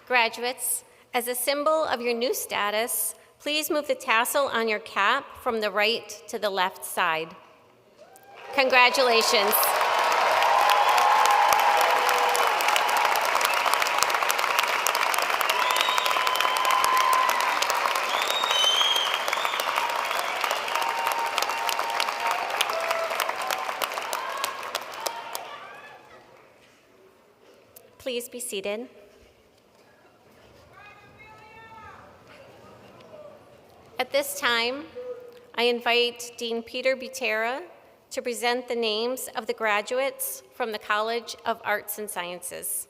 Graduates, as a symbol of your new status, please move the tassel on your cap from the right to the left side. Congratulations. Please be seated. At this time, I invite Dean Peter Butera to present the names of the graduates from the College of Arts and Sciences.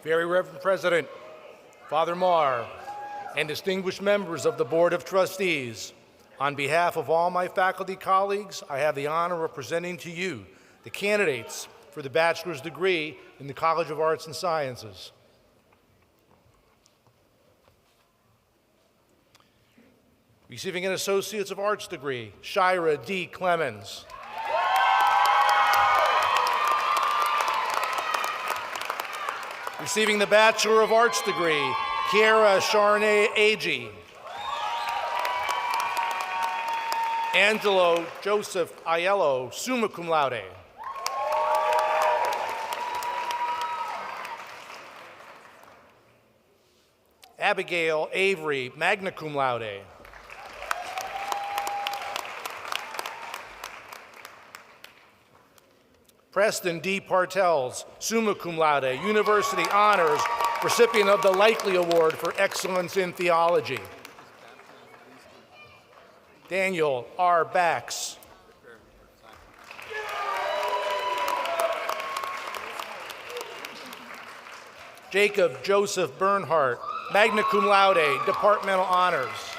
Very Reverend President, Father Marr, and distinguished members of the Board of Trustees, on behalf of all my faculty colleagues, I have the honor of presenting to you the candidates for the bachelor's degree in the College of Arts and Sciences. Receiving an Associate's of Arts degree, Shira D. Clemens. Receiving the Bachelor of Arts degree, Kiara Charnay Agee. Angelo Joseph Aiello, summa cum laude. Abigail Avery, magna cum laude. Preston D. Partels, summa cum laude, University Honors, recipient of the Likely Award for Excellence in Theology. Daniel R. Bax. Jacob Joseph Bernhardt, magna cum laude, Departmental Honors.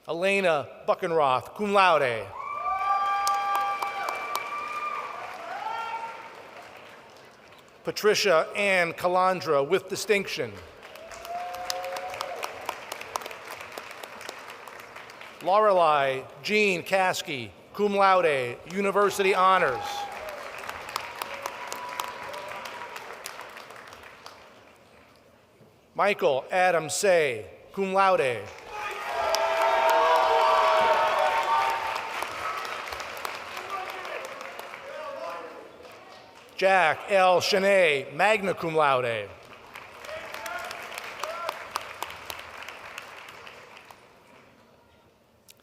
Elena Buckenroth, cum laude. Patricia Ann Calandra, with distinction. Lorelei Jean Caskey, cum laude, University Honors. Michael Adam Say, cum laude. Jack L. Cheney, magna cum laude.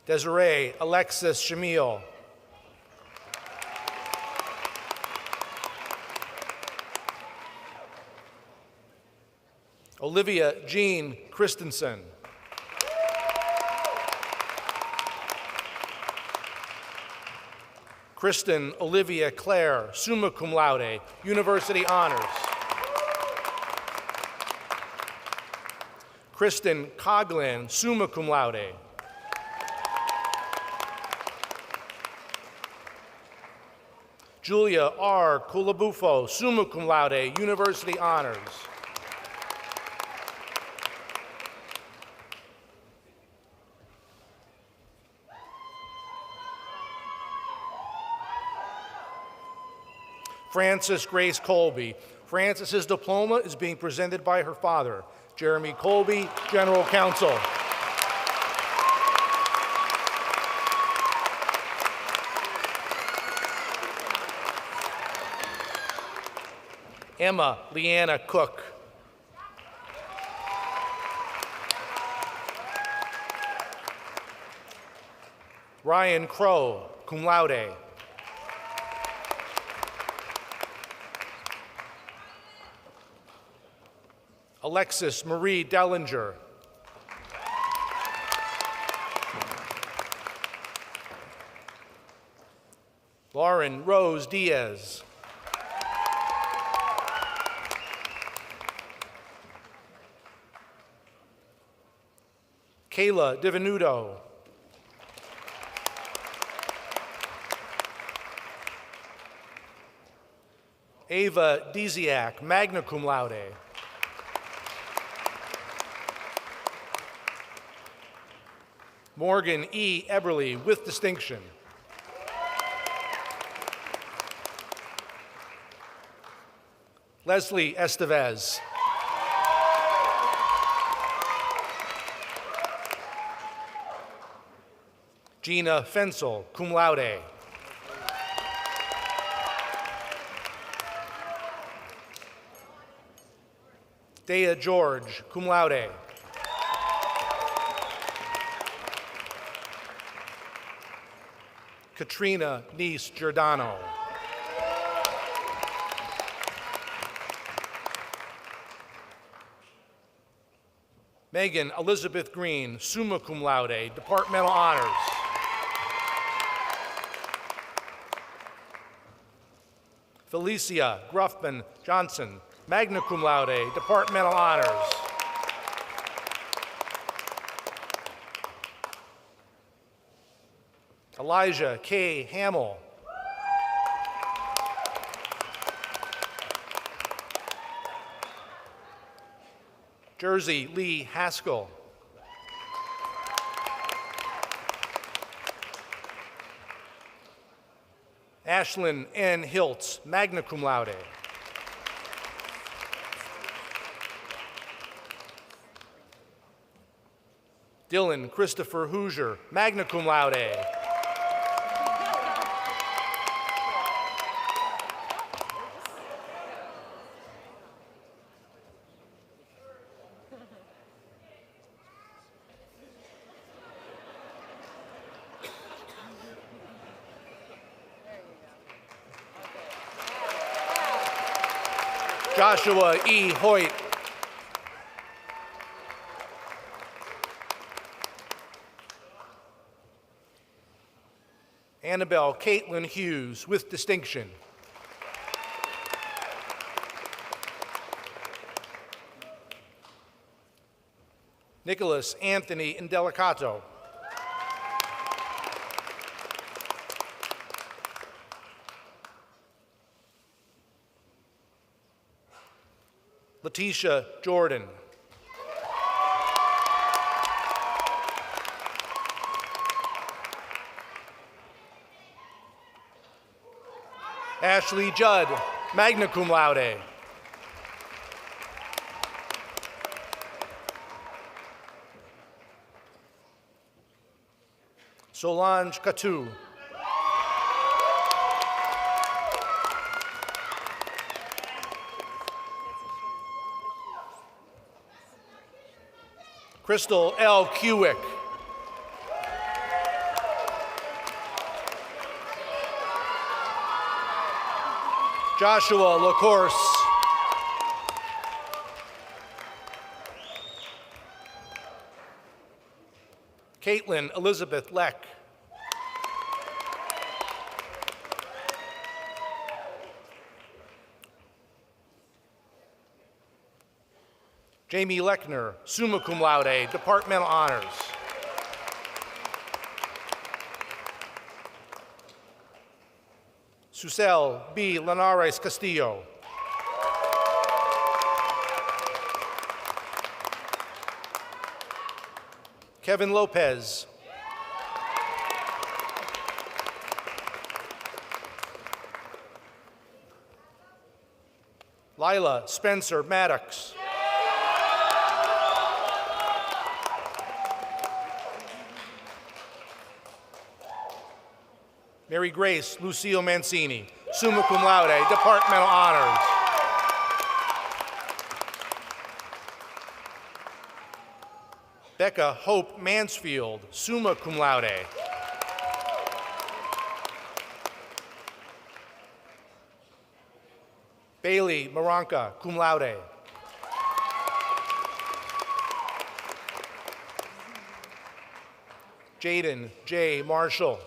Desiree Alexis Shamil. Olivia Jean Christensen. Kristen Olivia Clare, summa cum laude, University Honors. Kristen Coughlin, summa cum laude. Julia R. Culabufo, summa cum laude, University Honors. Frances Grace Colby. Frances's diploma is being presented by her father, Jeremy Colby, General Counsel. Emma Leanna Cook. Ryan Crow, cum laude. Alexis Marie Dellinger. Lauren Rose Diaz. Kayla Divenuto. Ava Diziak, magna cum laude. Morgan E. Eberly, with distinction. Leslie Estevez. Gina Fensel, cum laude. Dea George, cum laude. Katrina Nice Giordano. Megan Elizabeth Green, summa cum laude, departmental honors. Felicia Gruffman Johnson, magna cum laude, departmental honors. Elijah K. Hamill. Jersey Lee Haskell. Ashlyn N. Hiltz, magna cum laude. Dylan Christopher Hoosier, magna cum laude. Joshua E. Hoyt. Annabelle Caitlin Hughes, with distinction. Nicholas Anthony Indelicato. Letitia Jordan. Ashley Judd, magna cum laude. Solange Catu. Crystal L. Kewick. Joshua LaCourse. Caitlin Elizabeth Leck. Jamie Lechner, summa cum laude, departmental honors. Susel B. Linares Castillo. Kevin Lopez. Lila Spencer Maddox. Mary Grace Lucille Mancini, summa cum laude, departmental honors. Becca Hope Mansfield, summa cum laude. Bailey Maranca, cum laude. Jaden J. Marshall.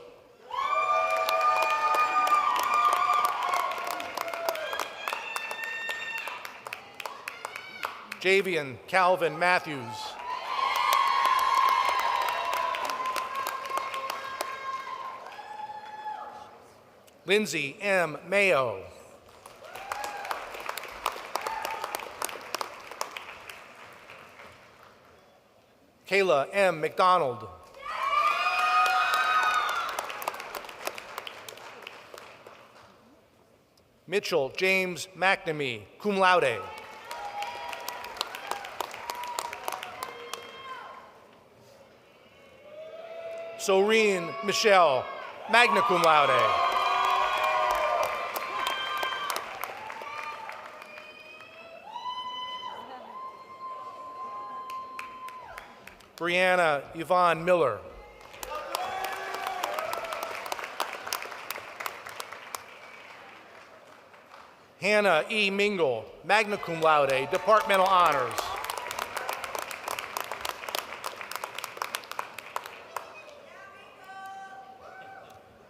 Javian Calvin Matthews. Lindsay M. Mayo. Kayla M. McDonald. Mitchell James McNamee, cum laude. Soreen Michelle, magna cum laude. Brianna Yvonne Miller. Hannah E. Mingle, magna cum laude, departmental honors.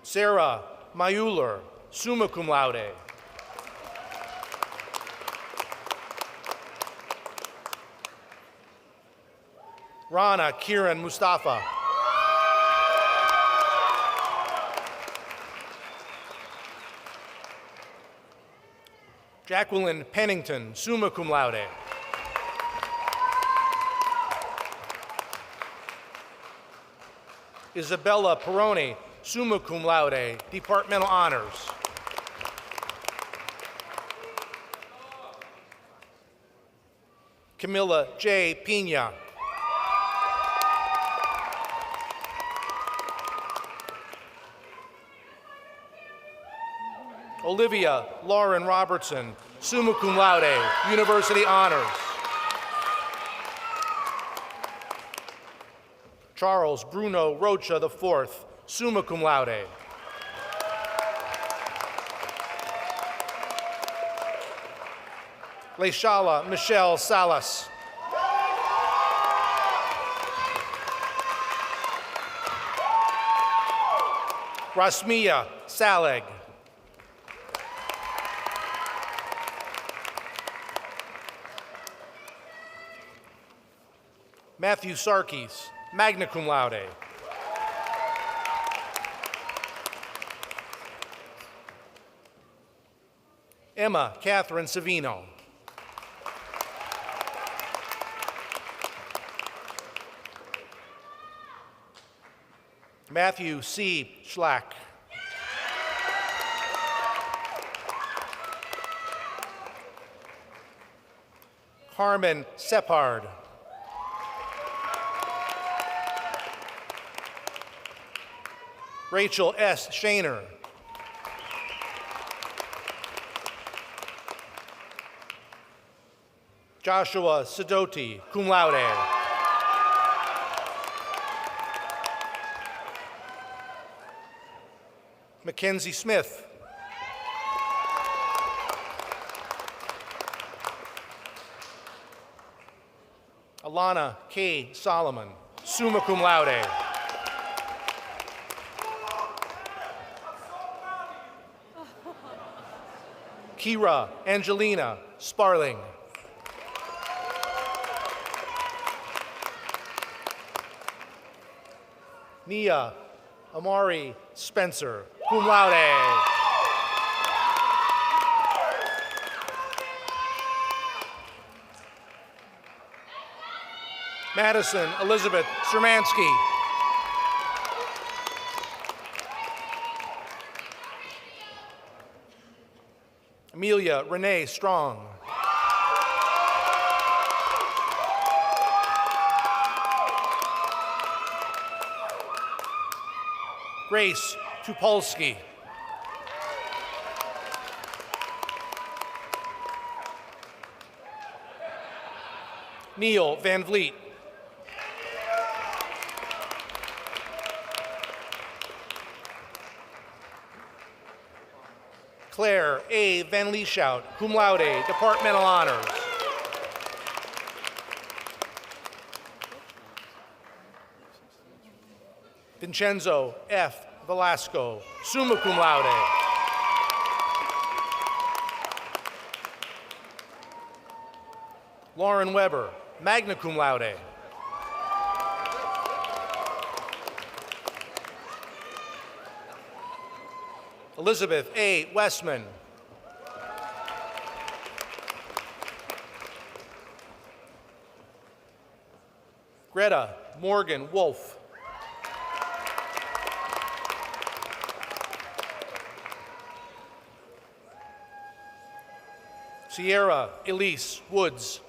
Sarah Mayuller, summa cum laude. Rana Kiran Mustafa. Jacqueline Pennington, summa cum laude. Isabella Peroni, summa cum laude, departmental honors. Camilla J. Pina. Olivia Lauren Robertson, summa cum laude, university honors. Charles Bruno Rocha IV, summa cum laude. Leishala Michelle Salas. Rasmia Saleg. Matthew Sarkis, magna cum laude. Emma Catherine Savino. Matthew C. Schlack. Carmen Separd. Rachel S. Shaner. Joshua Sidoti, cum laude. Mackenzie Smith. Alana K. Solomon, summa cum laude. Kira Angelina Sparling. Nia Amari Spencer, cum laude. Madison Elizabeth Shermansky. Amelia Renee Strong. Grace Tupolsky. Neil Van Vliet. Claire A. Van Lieshout, cum laude, departmental honors. Vincenzo F. Velasco, summa cum laude. Lauren Weber, magna cum laude. Elizabeth A. Westman. Greta Morgan Wolf. Sierra Elise Woods.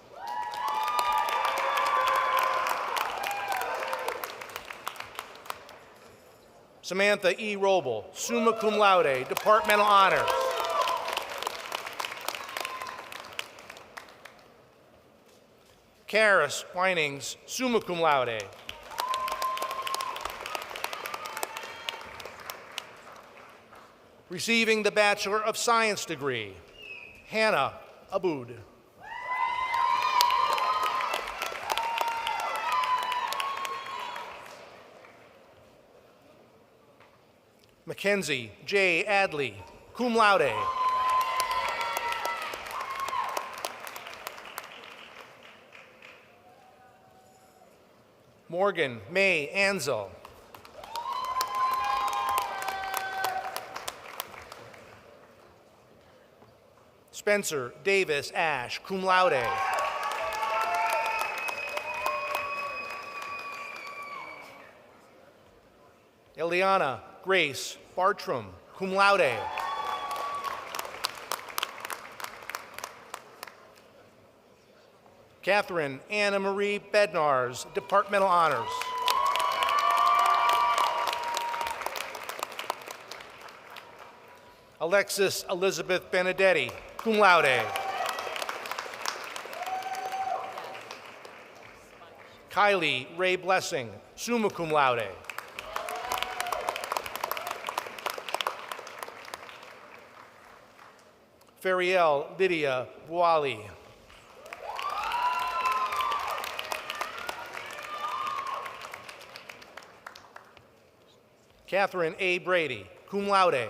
Samantha E. Roble, summa cum laude, departmental honors. Karis Winings, summa cum laude. Receiving the Bachelor of Science degree, Hannah Aboud. Mackenzie J. Adley, cum laude. Morgan May Ansel. Spencer Davis Ash, cum laude. Eliana Grace Bartram, cum laude. Catherine Anna Marie Bednars, departmental honors. Alexis Elizabeth Benedetti, cum laude. Kylie Ray Blessing, summa cum laude. Feriel Lydia Boali. Catherine A. Brady, cum laude.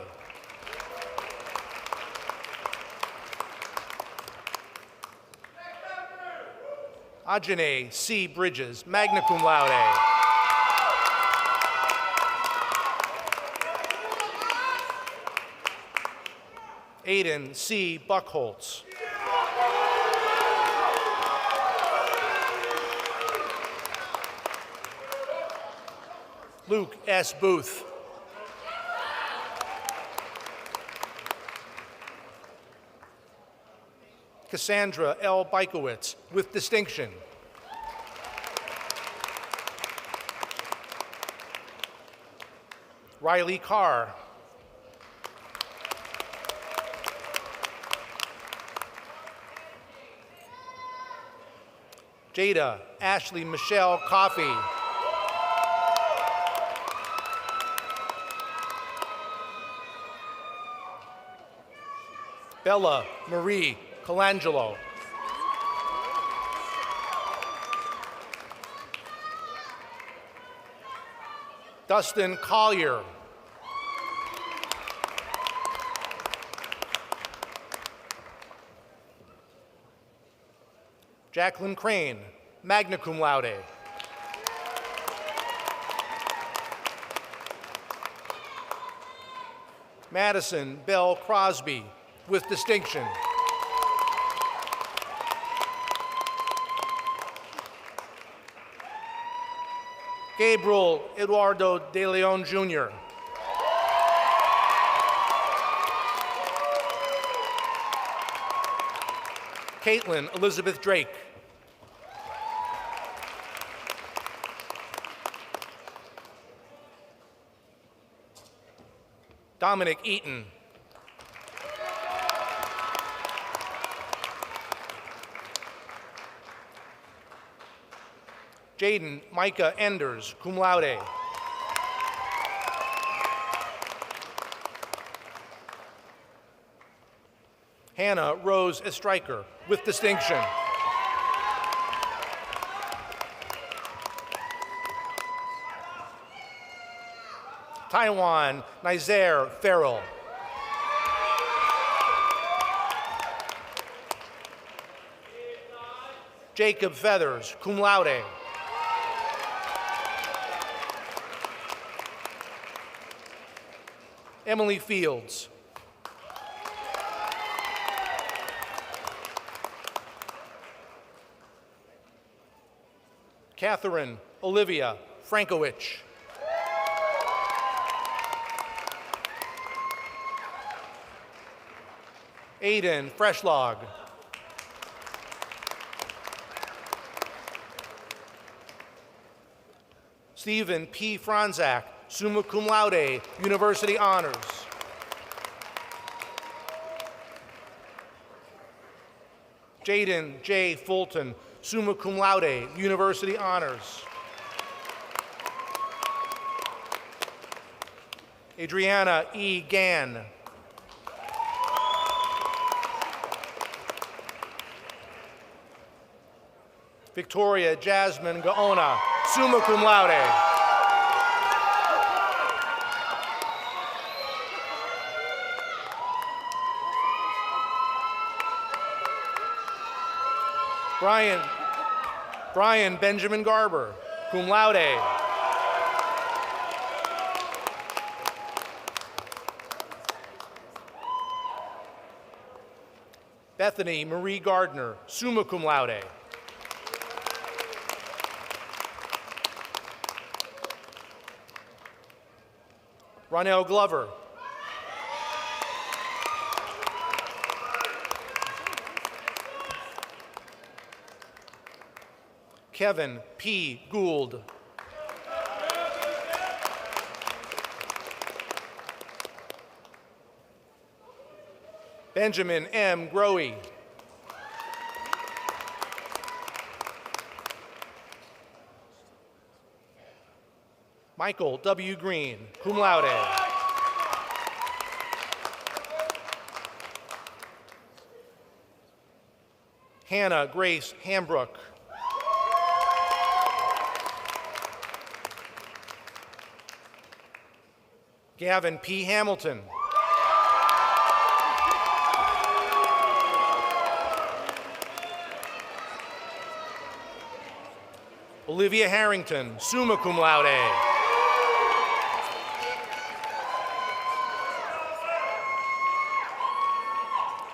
Ajane C. Bridges, magna cum laude. Aiden C. Buckholtz. Luke S. Booth. Cassandra L. Bykowitz, with distinction. Riley Carr. Jada Ashley Michelle Coffey. Bella Marie Colangelo. Dustin Collier. Jacqueline Crane, magna cum laude. Madison Bell Crosby, with distinction. Gabriel Eduardo de Leon, Jr. Caitlin Elizabeth Drake. Dominic Eaton. Jaden Micah Enders, cum laude. Hannah Rose Estreicher, with distinction. Taiwan Nizair Farrell. Jacob Feathers, cum laude. Emily Fields. Catherine Olivia Frankowich. Aiden Freshlog. Stephen P. Franzak, summa cum laude, University Honors. Jaden J. Fulton, summa cum laude, University Honors. Adriana E. Gann. Victoria Jasmine Gaona, summa cum laude. Brian Benjamin Garber, cum laude. Bethany Marie Gardner, summa cum laude. Ronell Glover. Kevin P. Gould. Benjamin M. Growy. Michael W. Green, cum laude. Hannah Grace Hambrook. Gavin P. Hamilton. Olivia Harrington, summa cum laude.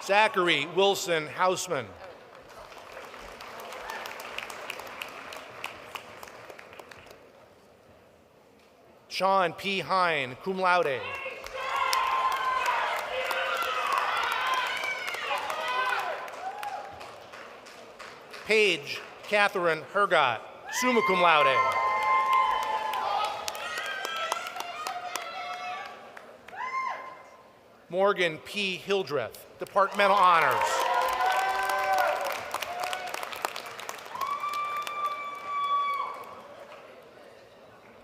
Zachary Wilson Hausman. Sean P. Hine, cum laude. Paige Catherine Hergott, summa cum laude. Morgan P. Hildreth, departmental honors.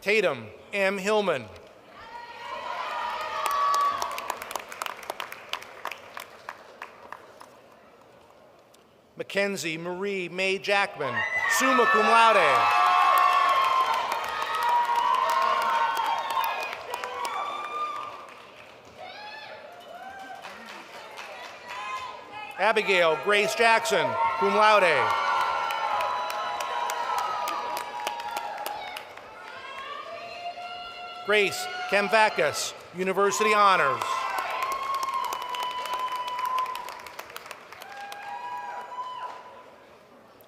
Tatum M. Hillman. Mackenzie Marie May Jackman, summa cum laude. Abigail Grace Jackson, cum laude. Grace Kamvakis, University Honors.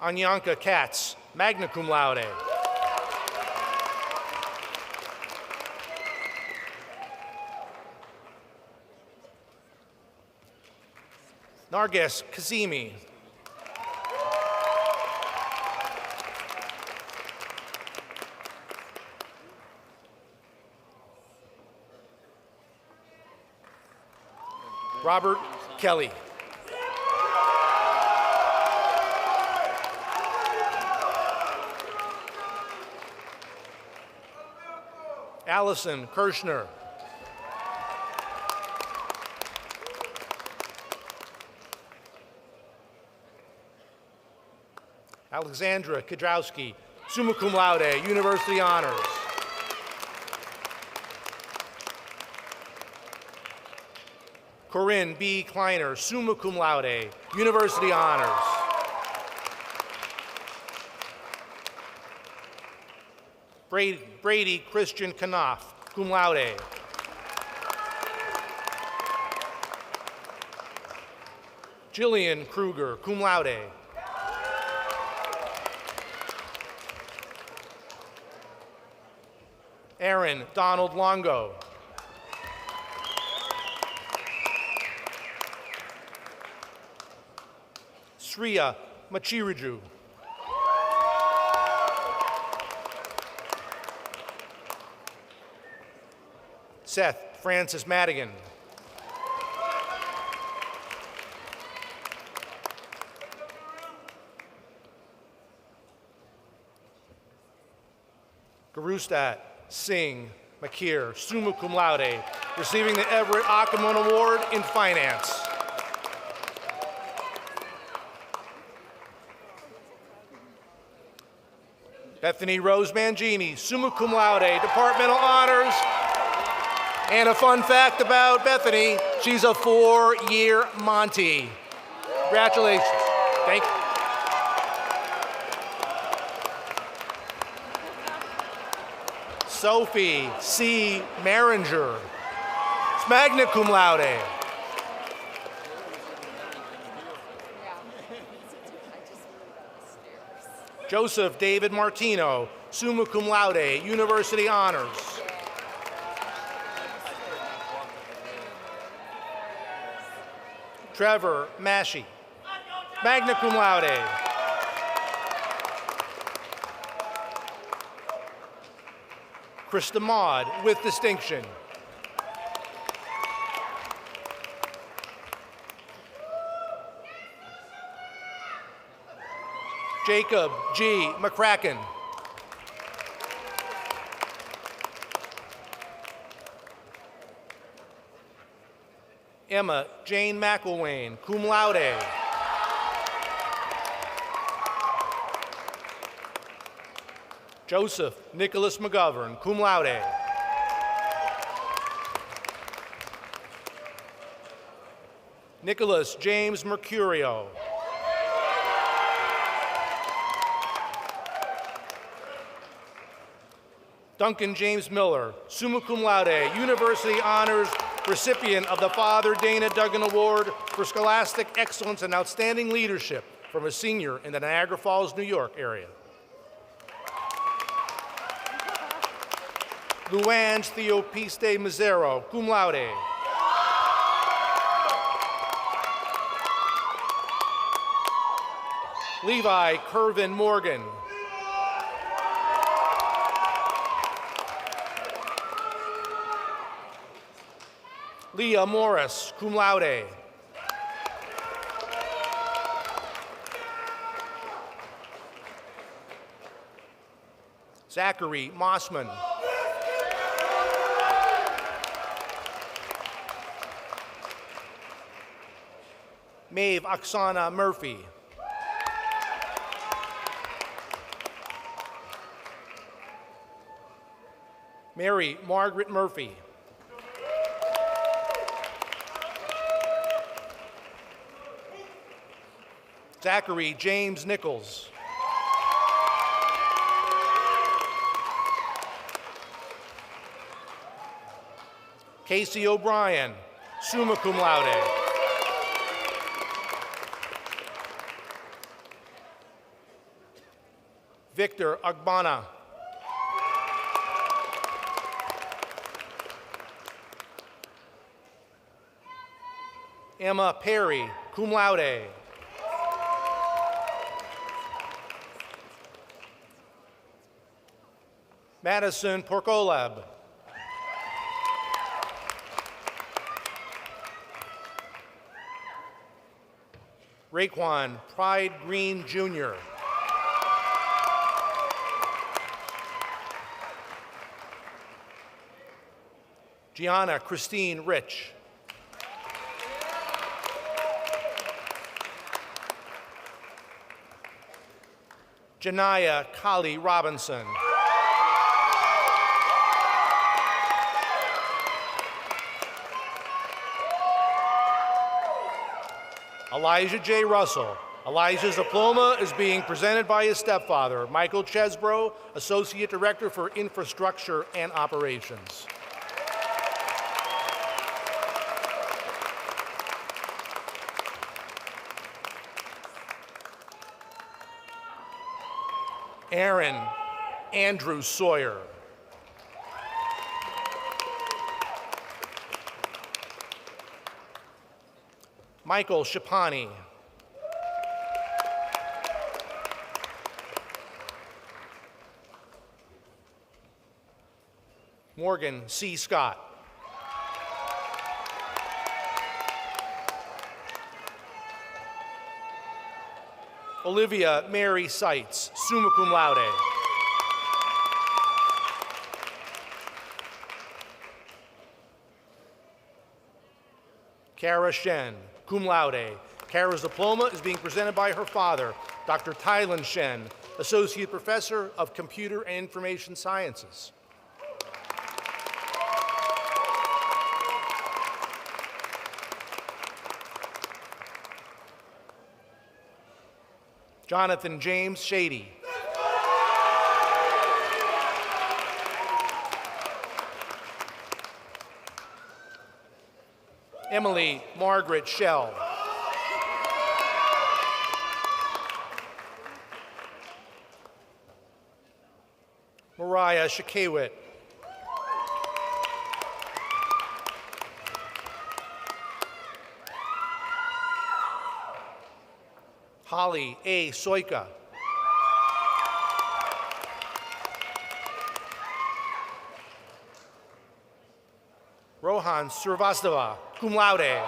Anyanka Katz, magna cum laude. Narges Kazemi. Robert Kelly. Allison Kirschner. Alexandra Kudrowski, summa cum laude, University Honors. Corinne B. Kleiner, summa cum laude, University Honors. Brady Christian Knopf, cum laude. Jillian Kruger, cum laude. Aaron Donald Longo. Sriya Machiraju. Seth Francis Madigan. Garustat Singh Makir, summa cum laude, receiving the Everett Ackerman Award in Finance. Bethany Rose Mangini, summa cum laude, departmental honors. And a fun fact about Bethany, she's a 4-year Monty. Congratulations. Thank you. Sophie C. Maringer, magna cum laude. Joseph David Martino, summa cum laude, University Honors. Trevor Massey, magna cum laude. Krista Maud with distinction. Jacob G. McCracken. Emma Jane McElwain, cum laude. Joseph Nicholas McGovern, cum laude. Nicholas James Mercurio. Duncan James Miller, summa cum laude, University Honors, recipient of the Father Dana Duggan Award for Scholastic Excellence and Outstanding Leadership from a senior in the Niagara Falls, New York area. Luange Theopiste Mazzero, cum laude. Levi Kervin Morgan. Leah Morris, cum laude. Zachary Mossman. Maeve Oksana Murphy. Mary Margaret Murphy. Zachary James Nichols. Casey O'Brien, summa cum laude. Victor Agbana. Emma Perry, cum laude. Madison Porkolab. Raekwon Pride Green Jr. Gianna Christine Rich. Janaya Kali Robinson. Elijah J. Russell. Elijah's diploma is being presented by his stepfather, Michael Chesbro, Associate Director for Infrastructure and Operations. Aaron Andrew Sawyer. Michael Shapani. Morgan C. Scott. Olivia Mary Seitz, summa cum laude. Kara Shen, cum laude. Kara's diploma is being presented by her father, Dr. Tylen Shen, Associate Professor of Computer and Information Sciences. Jonathan James Shady. Emily Margaret Shell. Mariah Shakewit. Holly A. Soika. Rohan Srivastava, cum laude.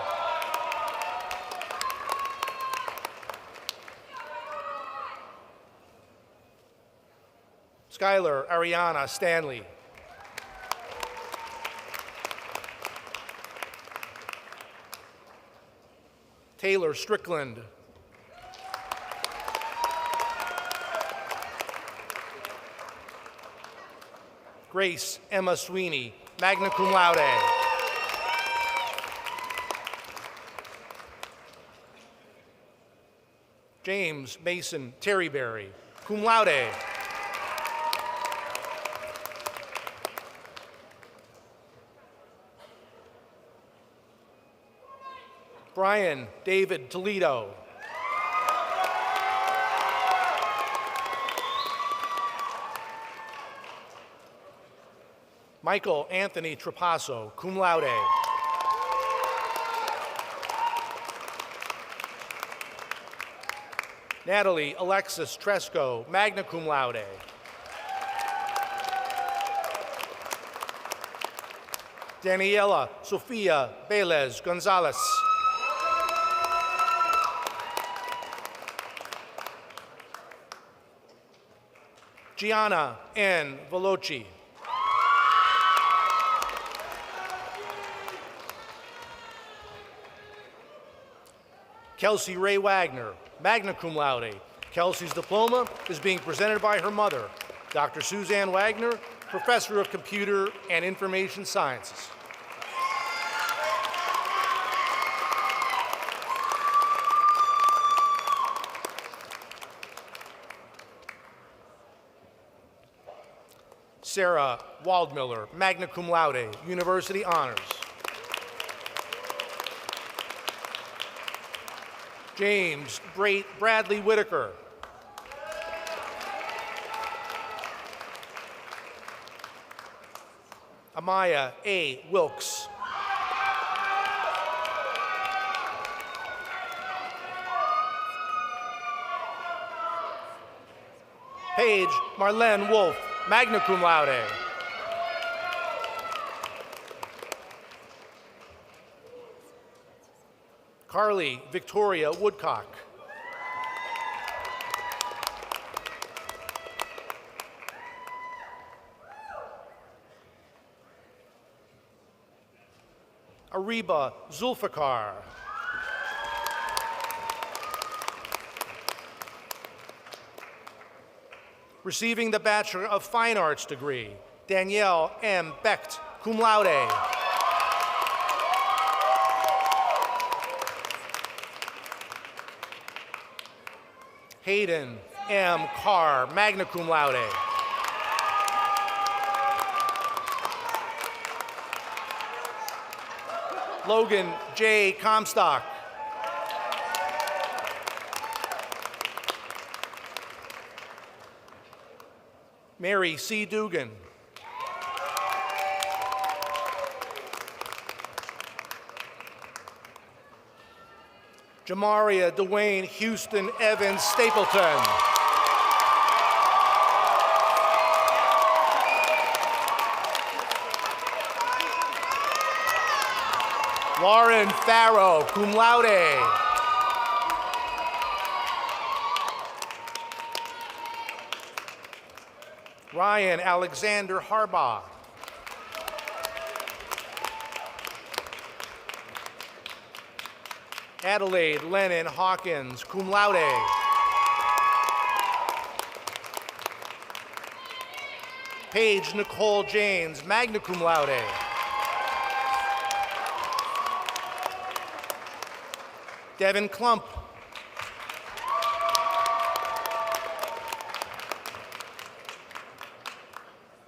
Skylar Ariana Stanley. Taylor Strickland. Grace Emma Sweeney, magna cum laude. James Mason Terryberry, cum laude. Brian David Toledo. Michael Anthony Trapasso, cum laude. Natalie Alexis Tresco, magna cum laude. Daniela Sofia Velez Gonzalez. Gianna N. Veloci. Kelsey Ray Wagner, magna cum laude. Kelsey's diploma is being presented by her mother, Dr. Suzanne Wagner, Professor of Computer and Information Sciences. Sarah Waldmiller, magna cum laude, University Honors. James Bradley Whitaker. Amaya A. Wilkes. Paige Marlene Wolf, magna cum laude. Carly Victoria Woodcock. Ariba Zulfikar. Receiving the Bachelor of Fine Arts degree, Danielle M. Becht, cum laude. Hayden M. Carr, magna cum laude. Logan J. Comstock. Mary C. Dugan. Jamaria Dwayne Houston Evans Stapleton. Lauren Farrow, cum laude. Ryan Alexander Harbaugh. Adelaide Lennon Hawkins, cum laude. Paige Nicole James, magna cum laude. Devin Klump.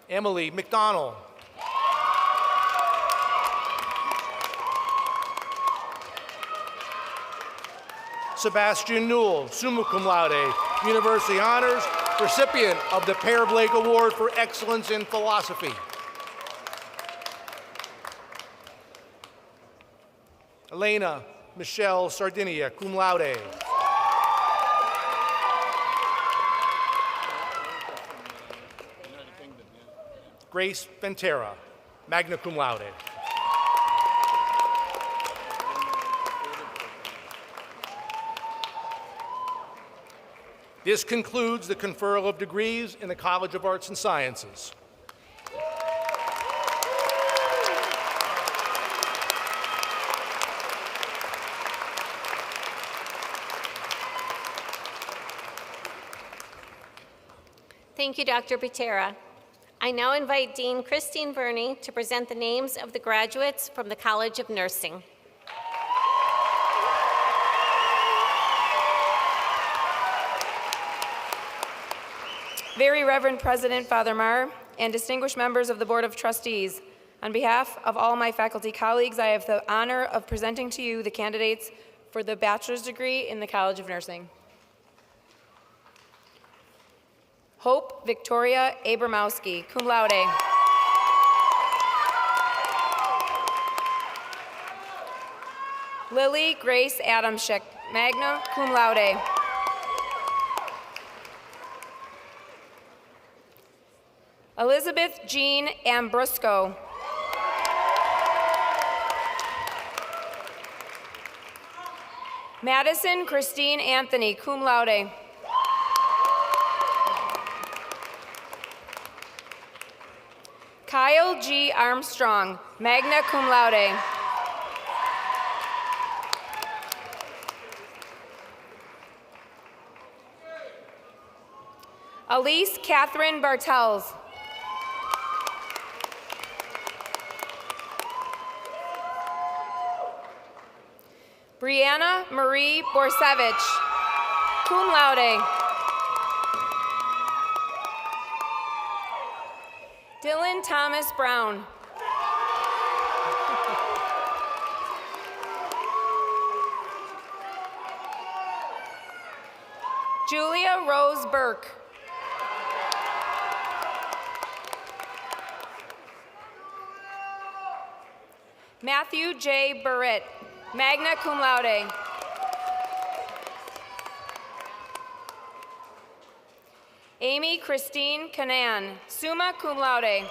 Emily McDonald. Sebastian Newell, summa cum laude, University Honors, recipient of the Pear Blake Award for Excellence in Philosophy. Elena Michelle Sardinia, cum laude. Grace Ventera, magna cum laude. This concludes the conferral of degrees in the College of Arts and Sciences. Thank you, Dr. Butera. I now invite Dean Christine Verney to present the names of the graduates from the College of Nursing. Very Reverend President Father Marr and distinguished members of the Board of Trustees, on behalf of all my faculty colleagues, I have the honor of presenting to you the candidates for the bachelor's degree in the College of Nursing. Hope Victoria Abramowski, cum laude. Lily Grace Adamschick, magna cum laude. Elizabeth Jean Ambrusco. Madison Christine Anthony, cum laude. Kyle G. Armstrong, magna cum laude. Elise Catherine Bartels. Brianna Marie Borsevich, cum laude. Dylan Thomas Brown. Julia Rose Burke. Matthew J. Burritt, magna cum laude. Amy Christine Canan, summa cum laude.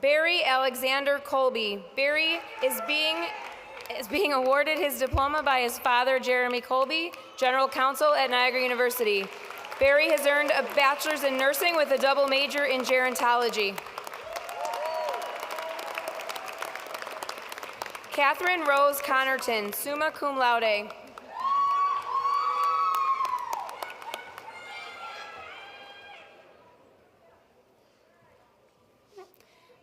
Barry Alexander Colby. Barry is being awarded his diploma by his father, Jeremy Colby, General Counsel at Niagara University. Barry has earned a bachelor's in nursing with a double major in gerontology. Catherine Rose Connerton, summa cum laude.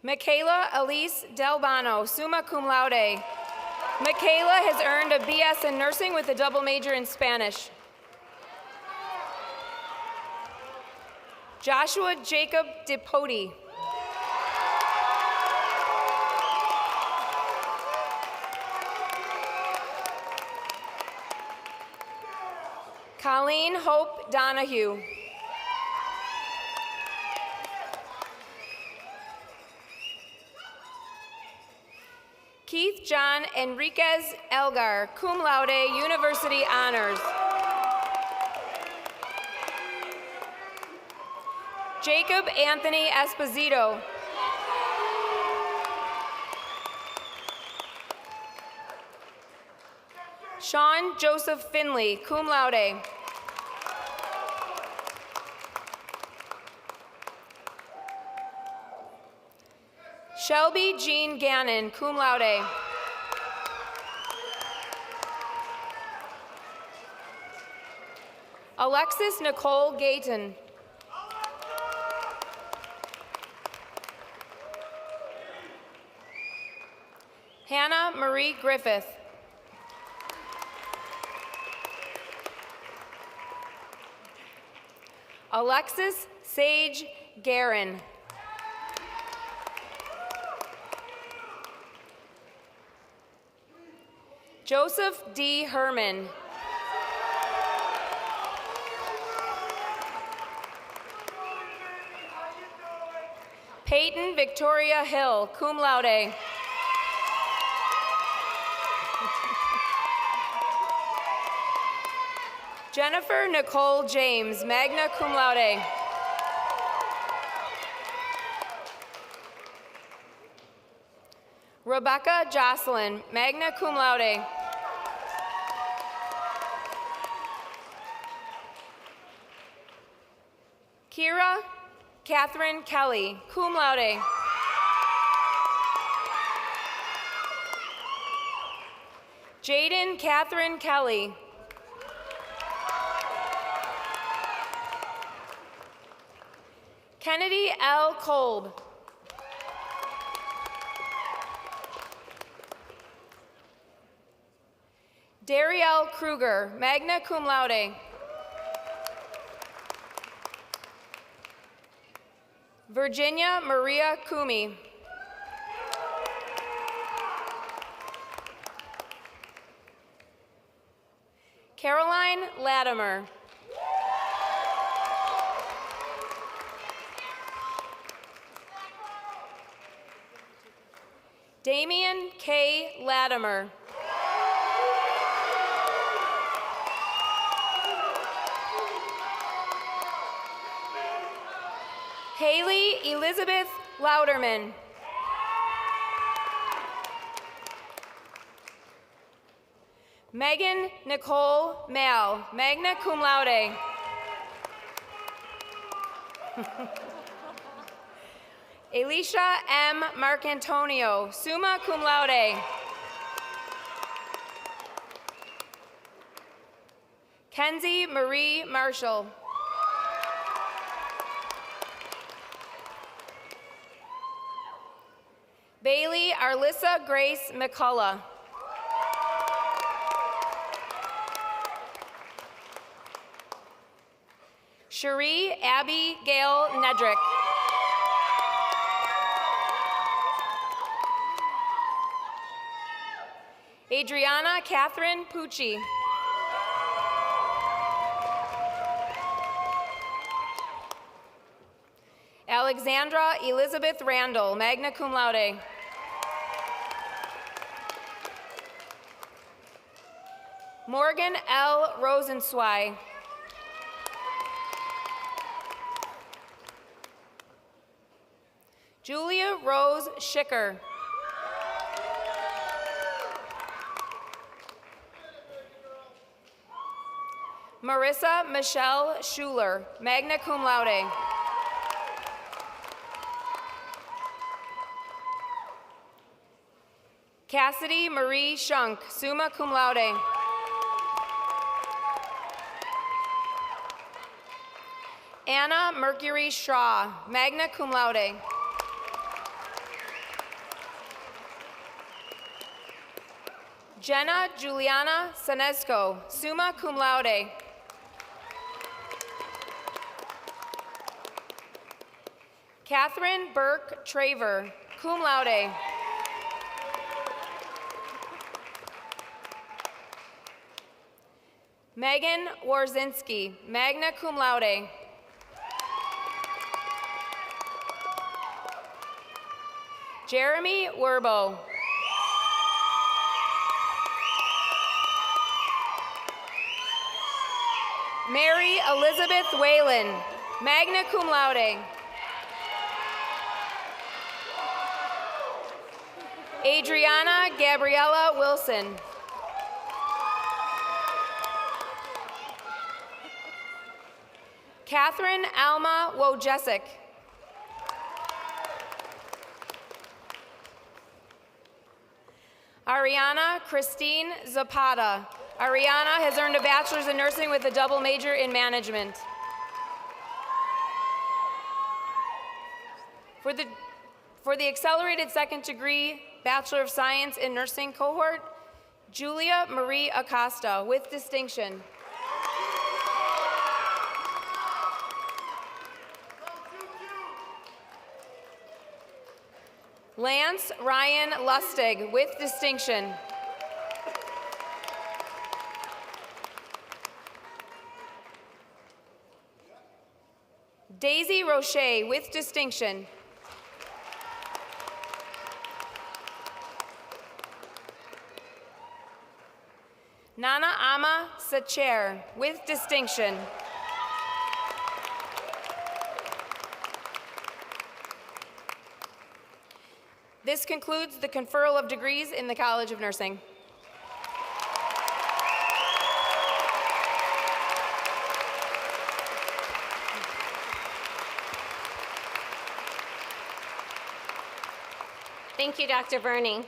Michaela Elise Delbano, summa cum laude. Michaela has earned a BS in nursing with a double major in Spanish. Joshua Jacob DePoti. Colleen Hope Donahue. Keith John Enriquez Elgar, cum laude, University Honors. Jacob Anthony Esposito. Sean Joseph Finley, cum laude. Shelby Jean Gannon, cum laude. Alexis Nicole Gayton. Hannah Marie Griffith. Alexis Sage Guerin. Joseph D. Herman. Peyton Victoria Hill, cum laude. Jennifer Nicole James, magna cum laude. Rebecca Jocelyn, magna cum laude. Kira Catherine Kelly, cum laude. Jaden Catherine Kelly. Kennedy L. Kolb. Darielle Kruger, magna cum laude. Virginia Maria Kumi. Caroline Latimer. Damian K. Latimer. Haley Elizabeth Louderman. Megan Nicole Mal, magna cum laude. Alicia M. Marcantonio, summa cum laude. Kenzie Marie Marshall. Bailey Arlissa Grace McCullough. Cherie Abby Gail Nedrick. Adriana Catherine Pucci. Alexandra Elizabeth Randall, magna cum laude. Morgan L. Rosenzweig. Julia Rose Schicker. Marissa Michelle Schuler, magna cum laude. Cassidy Marie Shunk, summa cum laude. Anna Mercury Shaw, magna cum laude. Jenna Juliana Sanesco, summa cum laude. Catherine Burke Traver, cum laude. Megan Warzinski, magna cum laude. Jeremy Werbo. Mary Elizabeth Whalen, magna cum laude. Adriana Gabriella Wilson. Catherine Alma Wojciech. Ariana Christine Zapata. Ariana has earned a bachelor's in nursing with a double major in management. For the accelerated second degree Bachelor of Science in Nursing cohort, Julia Marie Acosta with distinction. Lance Ryan Lustig with distinction. Daisy Roche with distinction. Nana Ama Sacher with distinction. This concludes the conferral of degrees in the College of Nursing. Thank you, Dr. Verney.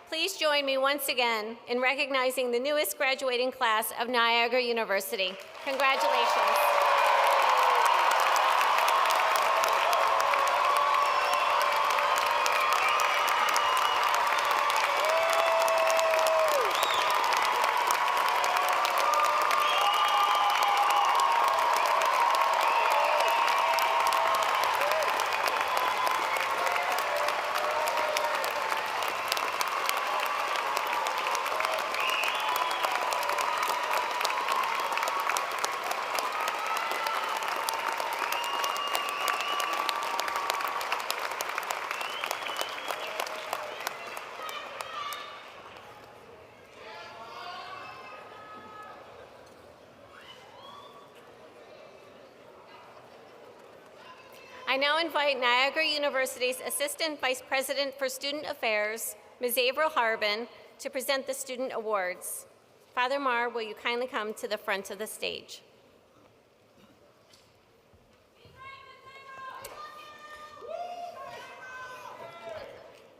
Please join me once again in recognizing the newest graduating class of Niagara University. Congratulations. I now invite Niagara University's Assistant Vice President for Student Affairs, Ms. Avril Harbin, to present the student awards. Father Marr, will you kindly come to the front of the stage?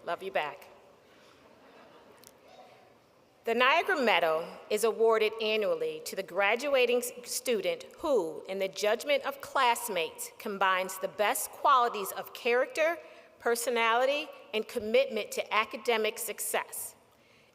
Love you back. The Niagara Medal is awarded annually to the graduating student who, in the judgment of classmates, combines the best qualities of character, personality, and commitment to academic success.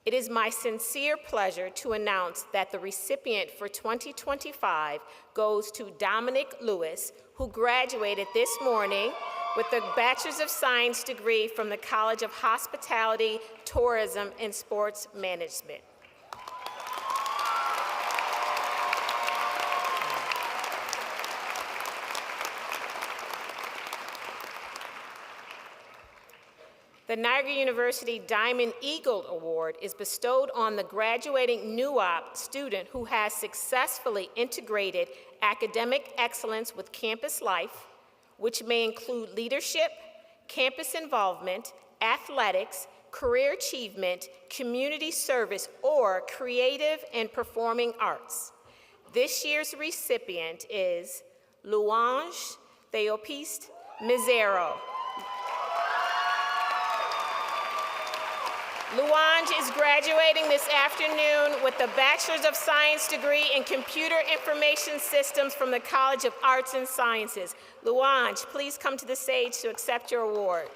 It is my sincere pleasure to announce that the recipient for 2025 goes to Dominic Lewis, who graduated this morning with a Bachelor's of Science degree from the College of Hospitality, Tourism, and Sports Management. The Niagara University Diamond Eagle Award is bestowed on the graduating NUOP student who has successfully integrated academic excellence with campus life, which may include leadership, campus involvement, athletics, career achievement, community service, or creative and performing arts. This year's recipient is Louange Theopiste Mizero. Louange is graduating this afternoon with a Bachelor's of Science degree in Computer Information Systems from the College of Arts and Sciences. Louange, please come to the stage to accept your award.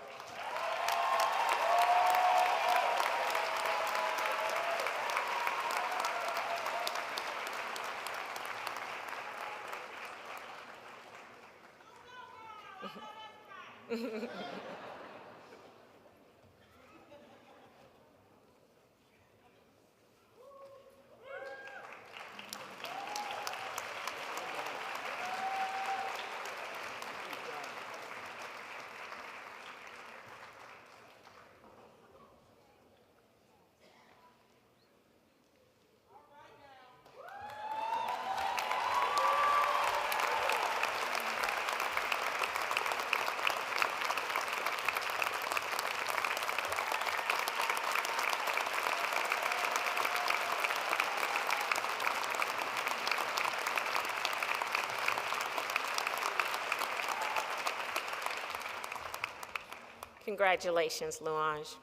Congratulations, Louange.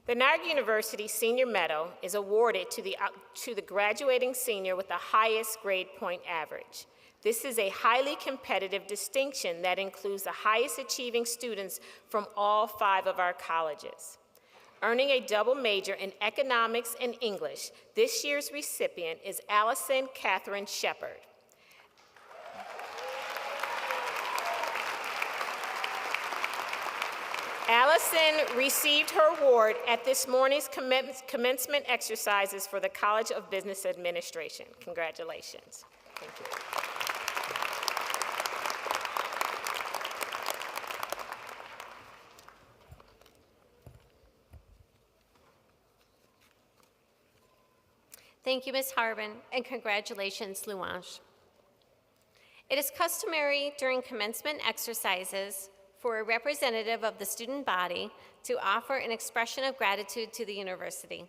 The Niagara University Senior Medal is awarded to the graduating senior with the highest grade point average. This is a highly competitive distinction that includes the highest achieving students from all 5 of our colleges. Earning a double major in economics and English, this year's recipient is Allison Catherine Shepard. Allison received her award at this morning's commencement exercises for the College of Business Administration. Congratulations. Thank you. Thank you, Ms. Harbin, and congratulations, Louange. It is customary during commencement exercises for a representative of the student body to offer an expression of gratitude to the university.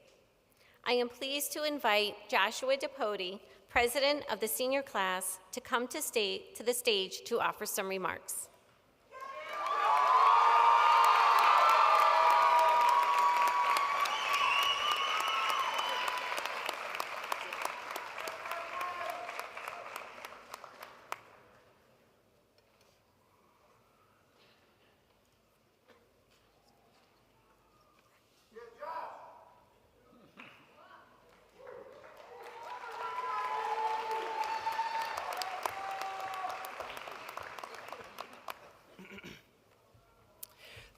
I am pleased to invite Joshua DePody, president of the senior class, to come to the stage to offer some remarks.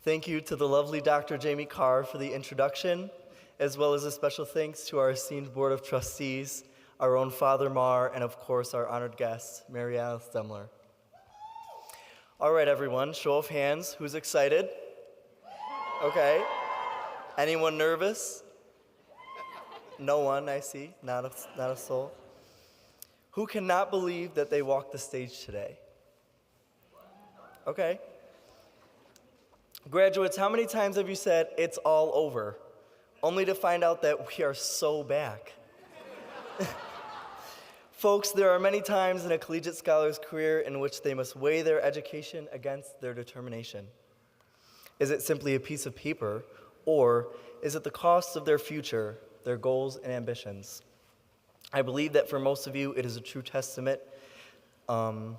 Thank you to the lovely Dr. Jamie Carr for the introduction, as well as a special thanks to our esteemed Board of Trustees, our own Father Marr, and of course our honored guest, Mary Alice Demler. All right, everyone, show of hands, who's excited? Okay. Anyone nervous? No one, I see, not a soul. Who cannot believe that they walked the stage today? Okay. Graduates, how many times have you said, "It's all over," only to find out that we are so back? Folks, there are many times in a collegiate scholar's career in which they must weigh their education against their determination. Is it simply a piece of paper, or is it the cost of their future, their goals and ambitions? I believe that for most of you, it is a true testament to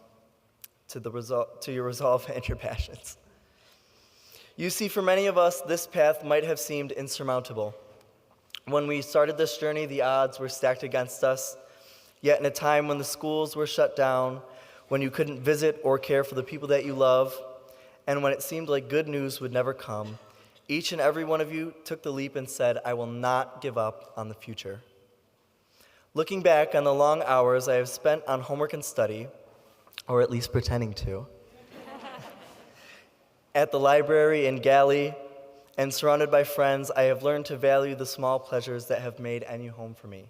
your resolve and your passions. You see, for many of us, this path might have seemed insurmountable. When we started this journey, the odds were stacked against us. Yet in a time when the schools were shut down, when you couldn't visit or care for the people that you love, and when it seemed like good news would never come, each and every one of you took the leap and said, "I will not give up on the future." Looking back on the long hours I have spent on homework and study, or at least pretending to, At the library and galley, and surrounded by friends, I have learned to value the small pleasures that have made NU home for me.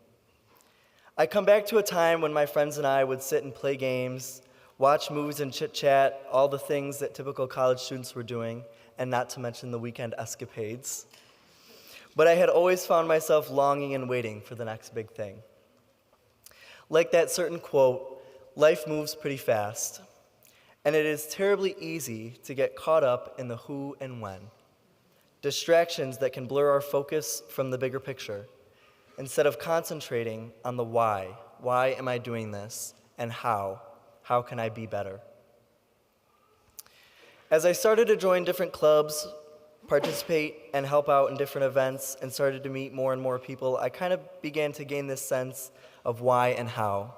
I come back to a time when my friends and I would sit and play games, watch movies and chit-chat, all the things that typical college students were doing, and not to mention the weekend escapades. But I had always found myself longing and waiting for the next big thing. Like that certain quote, life moves pretty fast, and it is terribly easy to get caught up in the who and when. Distractions that can blur our focus from the bigger picture, instead of concentrating on the why. Why am I doing this? And how? How can I be better? As I started to join different clubs, participate and help out in different events, and started to meet more and more people, I kind of began to gain this sense of why and how.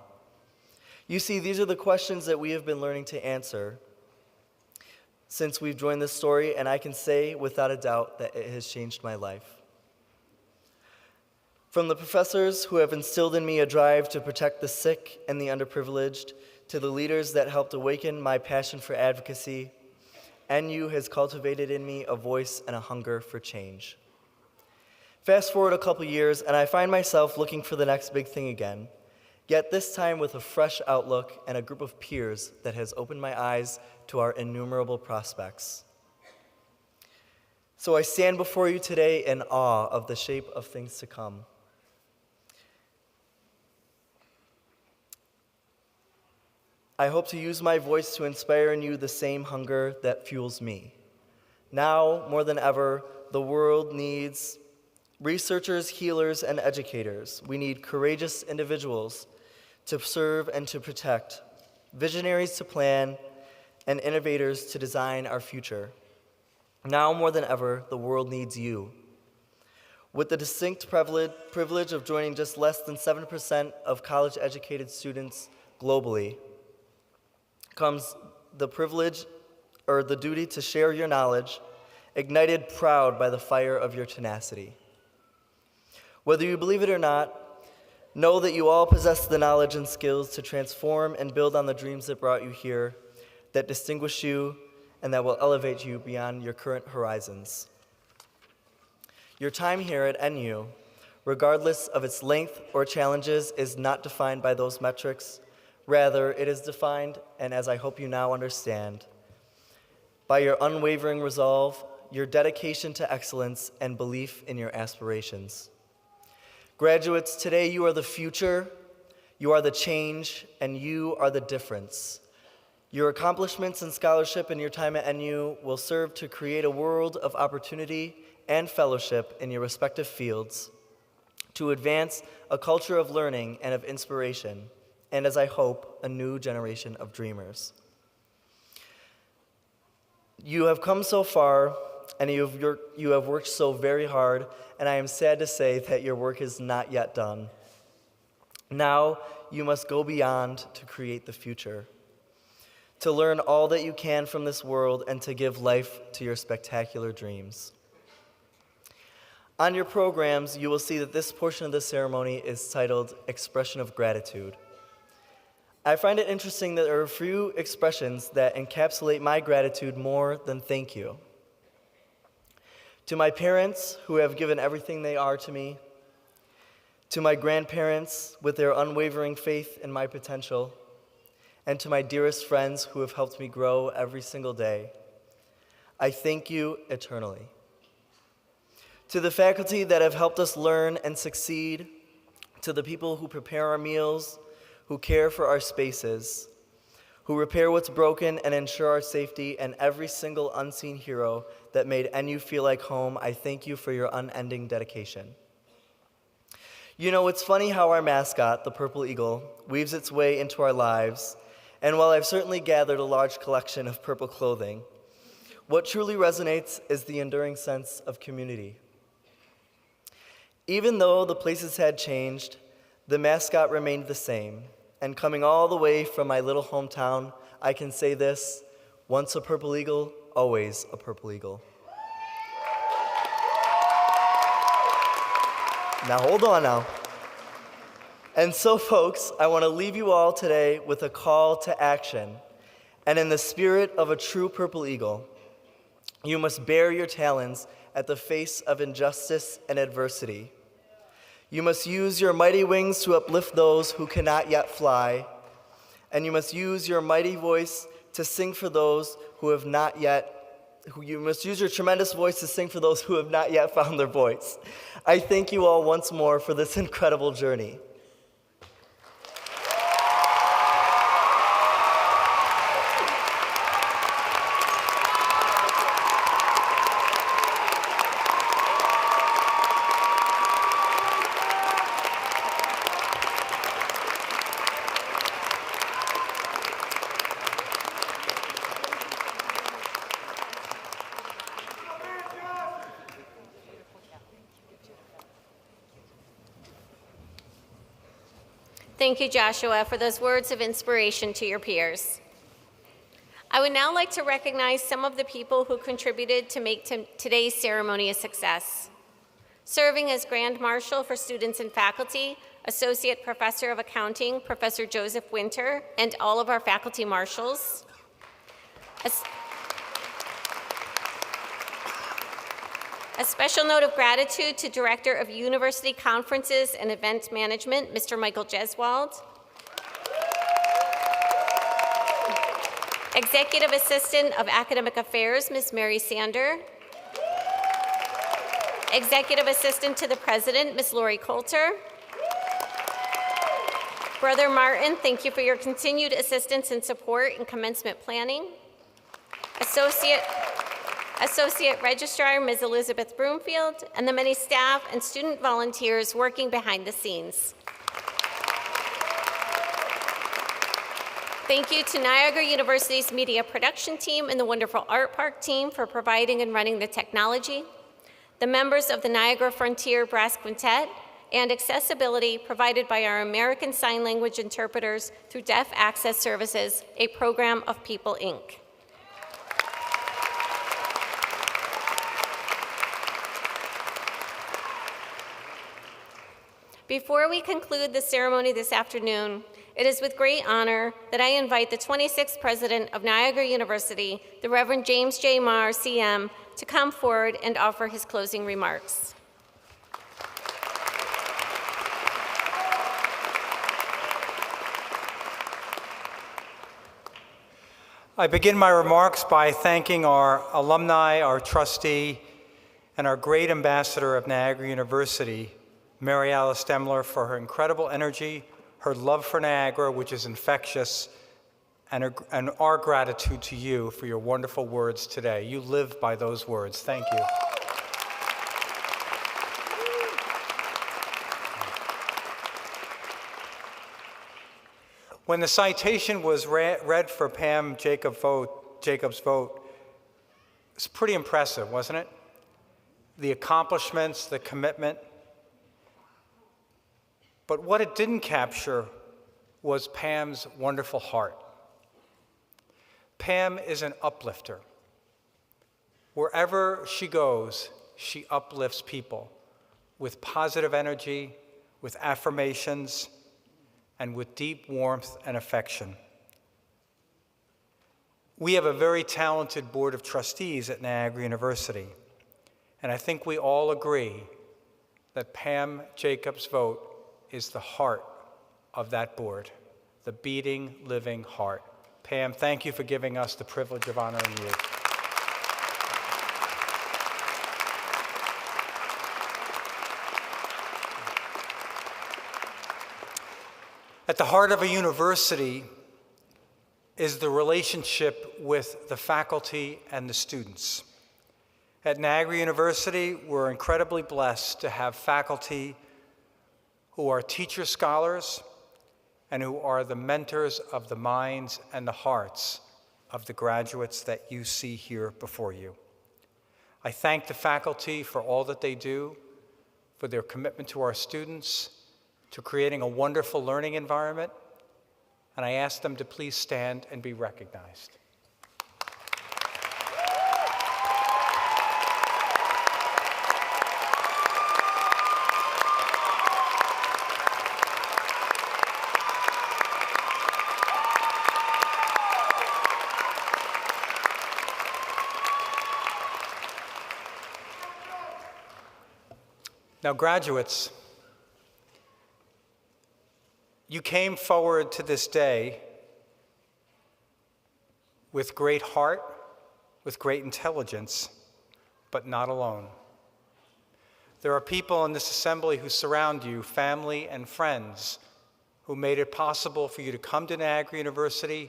You see, these are the questions that we have been learning to answer since we've joined this story, and I can say without a doubt that it has changed my life. From the professors who have instilled in me a drive to protect the sick and the underprivileged, to the leaders that helped awaken my passion for advocacy, NU has cultivated in me a voice and a hunger for change. Fast forward a couple years, and I find myself looking for the next big thing again, yet this time with a fresh outlook and a group of peers that has opened my eyes to our innumerable prospects. So I stand before you today in awe of the shape of things to come. I hope to use my voice to inspire in you the same hunger that fuels me. Now, more than ever, the world needs researchers, healers, and educators. We need courageous individuals to serve and to protect, visionaries to plan, and innovators to design our future. Now more than ever, the world needs you. With the distinct privilege of joining just less than 7% of college-educated students globally, comes the privilege or the duty to share your knowledge, ignited proud by the fire of your tenacity. Whether you believe it or not, know that you all possess the knowledge and skills to transform and build on the dreams that brought you here, that distinguish you, and that will elevate you beyond your current horizons. Your time here at NU, regardless of its length or challenges, is not defined by those metrics. Rather, it is defined, and as I hope you now understand, by your unwavering resolve, your dedication to excellence, and belief in your aspirations. Graduates, today you are the future, you are the change, and you are the difference. Your accomplishments and scholarship in your time at NU will serve to create a world of opportunity and fellowship in your respective fields, to advance a culture of learning and of inspiration, and as I hope, a new generation of dreamers. You have come so far, and you have worked so very hard, and I am sad to say that your work is not yet done. Now you must go beyond to create the future, to learn all that you can from this world, and to give life to your spectacular dreams. On your programs, you will see that this portion of the ceremony is titled Expression of Gratitude. I find it interesting that there are a few expressions that encapsulate my gratitude more than thank you. To my parents, who have given everything they are to me, to my grandparents with their unwavering faith in my potential, and to my dearest friends who have helped me grow every single day, I thank you eternally. To the faculty that have helped us learn and succeed, to the people who prepare our meals, who care for our spaces, who repair what's broken and ensure our safety, and every single unseen hero that made NU feel like home, I thank you for your unending dedication. You know, it's funny how our mascot, the Purple Eagle, weaves its way into our lives, and while I've certainly gathered a large collection of purple clothing, what truly resonates is the enduring sense of community. Even though the places had changed, the mascot remained the same, and coming all the way from my little hometown, I can say this: once a purple eagle, always a purple eagle. Now hold on now. And so folks, I want to leave you all today with a call to action. And in the spirit of a true purple eagle, You must bear your talons at the face of injustice and adversity. You must use your mighty wings to uplift those who cannot yet fly, and you must use your mighty voice to sing for those who have not yet you must use your tremendous voice to sing for those who have not yet found their voice. I thank you all once more for this incredible journey. Thank you, Joshua, for those words of inspiration to your peers. I would now like to recognize some of the people who contributed to make today's ceremony a success. Serving as Grand Marshal for students and faculty, Associate Professor of Accounting, Professor Joseph Winter, and all of our faculty marshals. A special note of gratitude to Director of University Conferences and Event Management, Mr. Michael Jeswald. Executive Assistant of Academic Affairs, Ms. Mary Sander. Executive Assistant to the President, Ms. Lori Coulter. Brother Martin, thank you for your continued assistance and support in commencement planning. Associate Registrar, Ms. Elizabeth Broomfield, and the many staff and student volunteers working behind the scenes. Thank you to Niagara University's media production team and the wonderful Art Park team for providing and running the technology, the members of the Niagara Frontier Brass Quintet, and accessibility provided by our American Sign Language interpreters through Deaf Access Services, a program of People, Inc. Before we conclude the ceremony this afternoon, it is with great honor that I invite the 26th President of Niagara University, the Reverend James J. Marr, CM, to come forward and offer his closing remarks. I begin my remarks by thanking our alumni, our trustee, and our great ambassador of Niagara University, Mary Alice Demler, for her incredible energy, her love for Niagara, which is infectious, and our gratitude to you for your wonderful words today. You live by those words. Thank you. When the citation was read for Pam Jacobs' vote, it's pretty impressive, wasn't it? The accomplishments, the commitment. But what it didn't capture was Pam's wonderful heart. Pam is an uplifter. Wherever she goes, she uplifts people with positive energy, with affirmations, and with deep warmth and affection. We have a very talented board of trustees at Niagara University, and I think we all agree that Pam Jacobs' vote is the heart of that board, the beating, living heart. Pam, thank you for giving us the privilege of honoring you. At the heart of a university is the relationship with the faculty and the students. At Niagara University, we're incredibly blessed to have faculty who are teacher scholars and who are the mentors of the minds and the hearts of the graduates that you see here before you. I thank the faculty for all that they do, for their commitment to our students, to creating a wonderful learning environment, and I ask them to please stand and be recognized. Now, graduates, you came forward to this day with great heart, with great intelligence, but not alone. There are people in this assembly who surround you, family and friends, who made it possible for you to come to Niagara University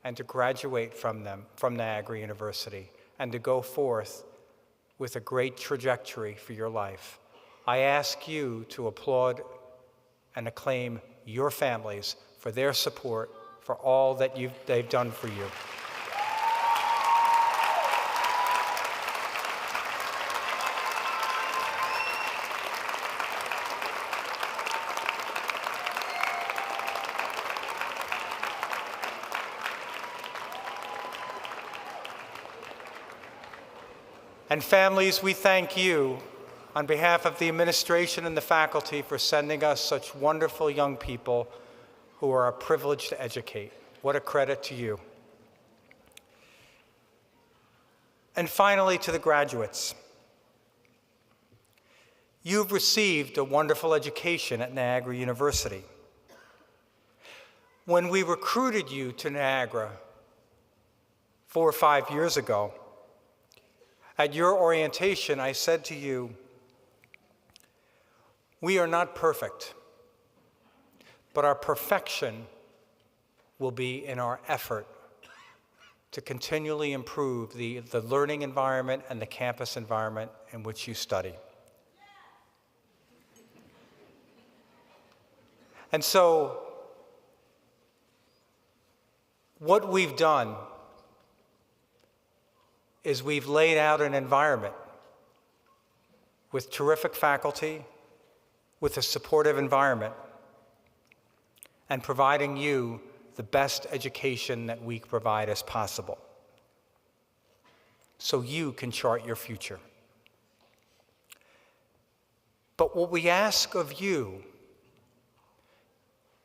and to graduate from Niagara University and to go forth with a great trajectory for your life. I ask you to applaud and acclaim your families for their support, for all that they've done for you. And families, we thank you on behalf of the administration and the faculty for sending us such wonderful young people who are a privilege to educate. What a credit to you. And finally, to the graduates. You've received a wonderful education at Niagara University. When we recruited you to Niagara 4 or 5 years ago, at your orientation, I said to you, we are not perfect, but our perfection will be in our effort to continually improve the learning environment and the campus environment in which you study. And so, what we've done is we've laid out an environment with terrific faculty, with a supportive environment, and providing you the best education that we provide as possible, so you can chart your future. But what we ask of you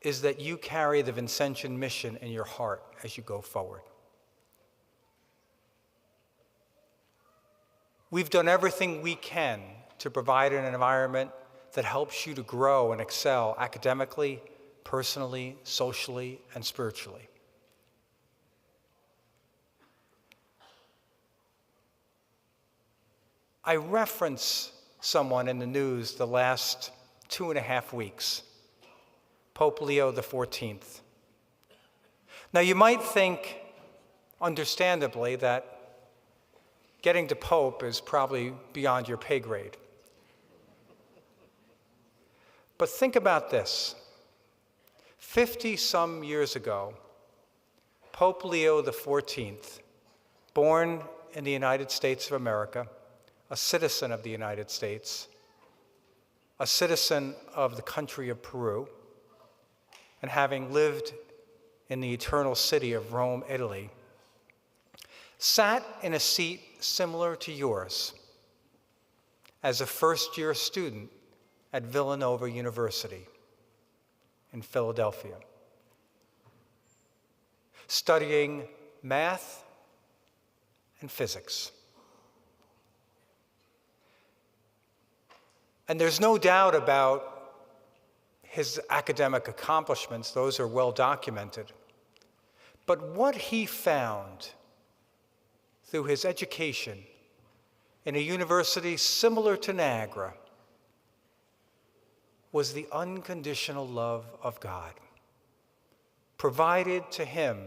is that you carry the Vincentian mission in your heart as you go forward. We've done everything we can to provide an environment that helps you to grow and excel academically, personally, socially, and spiritually. I reference someone in the news the last 2.5 weeks, Pope Leo XIV. Now, you might think, understandably, that getting to Pope is probably beyond your pay grade. But think about this. 50-some years ago, Pope Leo XIV, born in the United States of America, a citizen of the United States, a citizen of the country of Peru, and having lived in the eternal city of Rome, Italy, sat in a seat similar to yours as a first-year student at Villanova University in Philadelphia, studying math and physics. And there's no doubt about his academic accomplishments. Those are well documented. But what he found through his education in a university similar to Niagara was the unconditional love of God, provided to him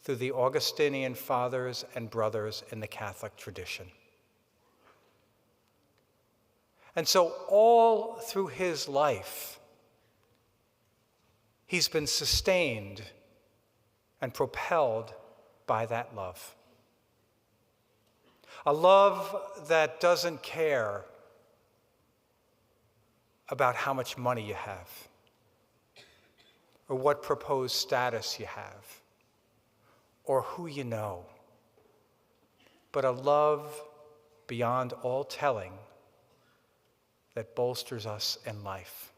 through the Augustinian fathers and brothers in the Catholic tradition. And so all through his life, he's been sustained and propelled by that love. A love that doesn't care about how much money you have or what proposed status you have or who you know, but a love beyond all telling that bolsters us in life.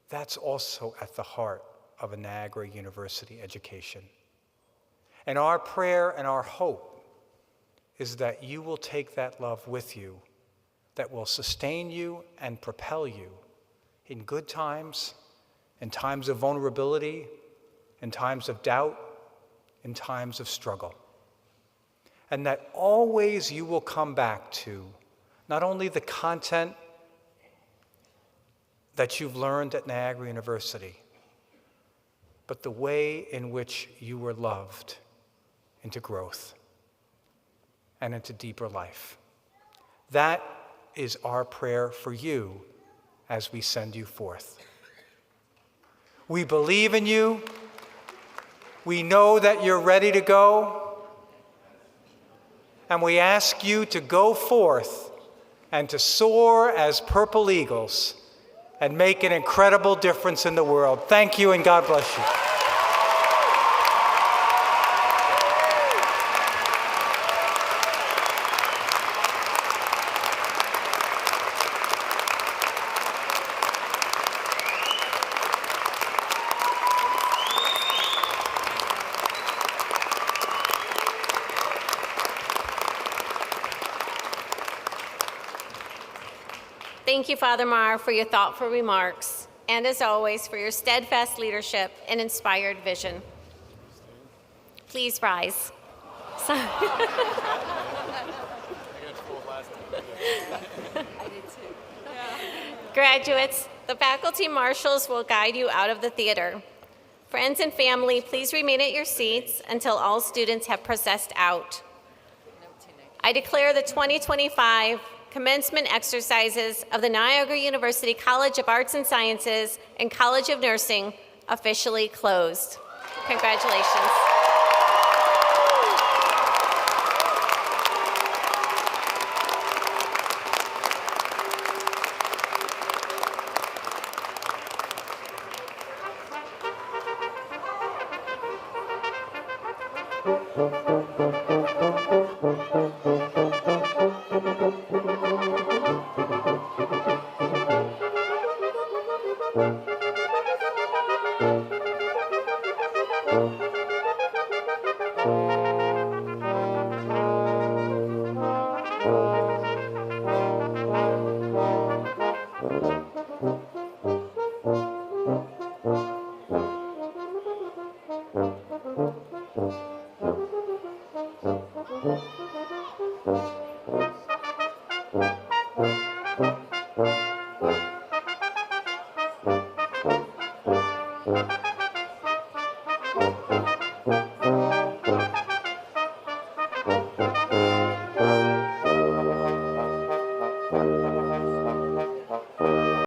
That's also at the heart of a Niagara University education. And our prayer and our hope is that you will take that love with you that will sustain you and propel you in good times, in times of vulnerability, in times of doubt, in times of struggle. And that always you will come back to not only the content that you've learned at Niagara University, but the way in which you were loved into growth and into deeper life. That is our prayer for you as we send you forth. We believe in you. We know that you're ready to go. And we ask you to go forth and to soar as purple eagles and make an incredible difference in the world. Thank you, and God bless you. Thank you, Father Marr, for your thoughtful remarks, and as always, for your steadfast leadership and inspired vision. Please rise. Graduates, the faculty marshals will guide you out of the theater. Friends and family, please remain at your seats until all students have processed out. I declare the 2025 commencement exercises of the Niagara University College of Arts and Sciences and College of Nursing officially closed. Congratulations.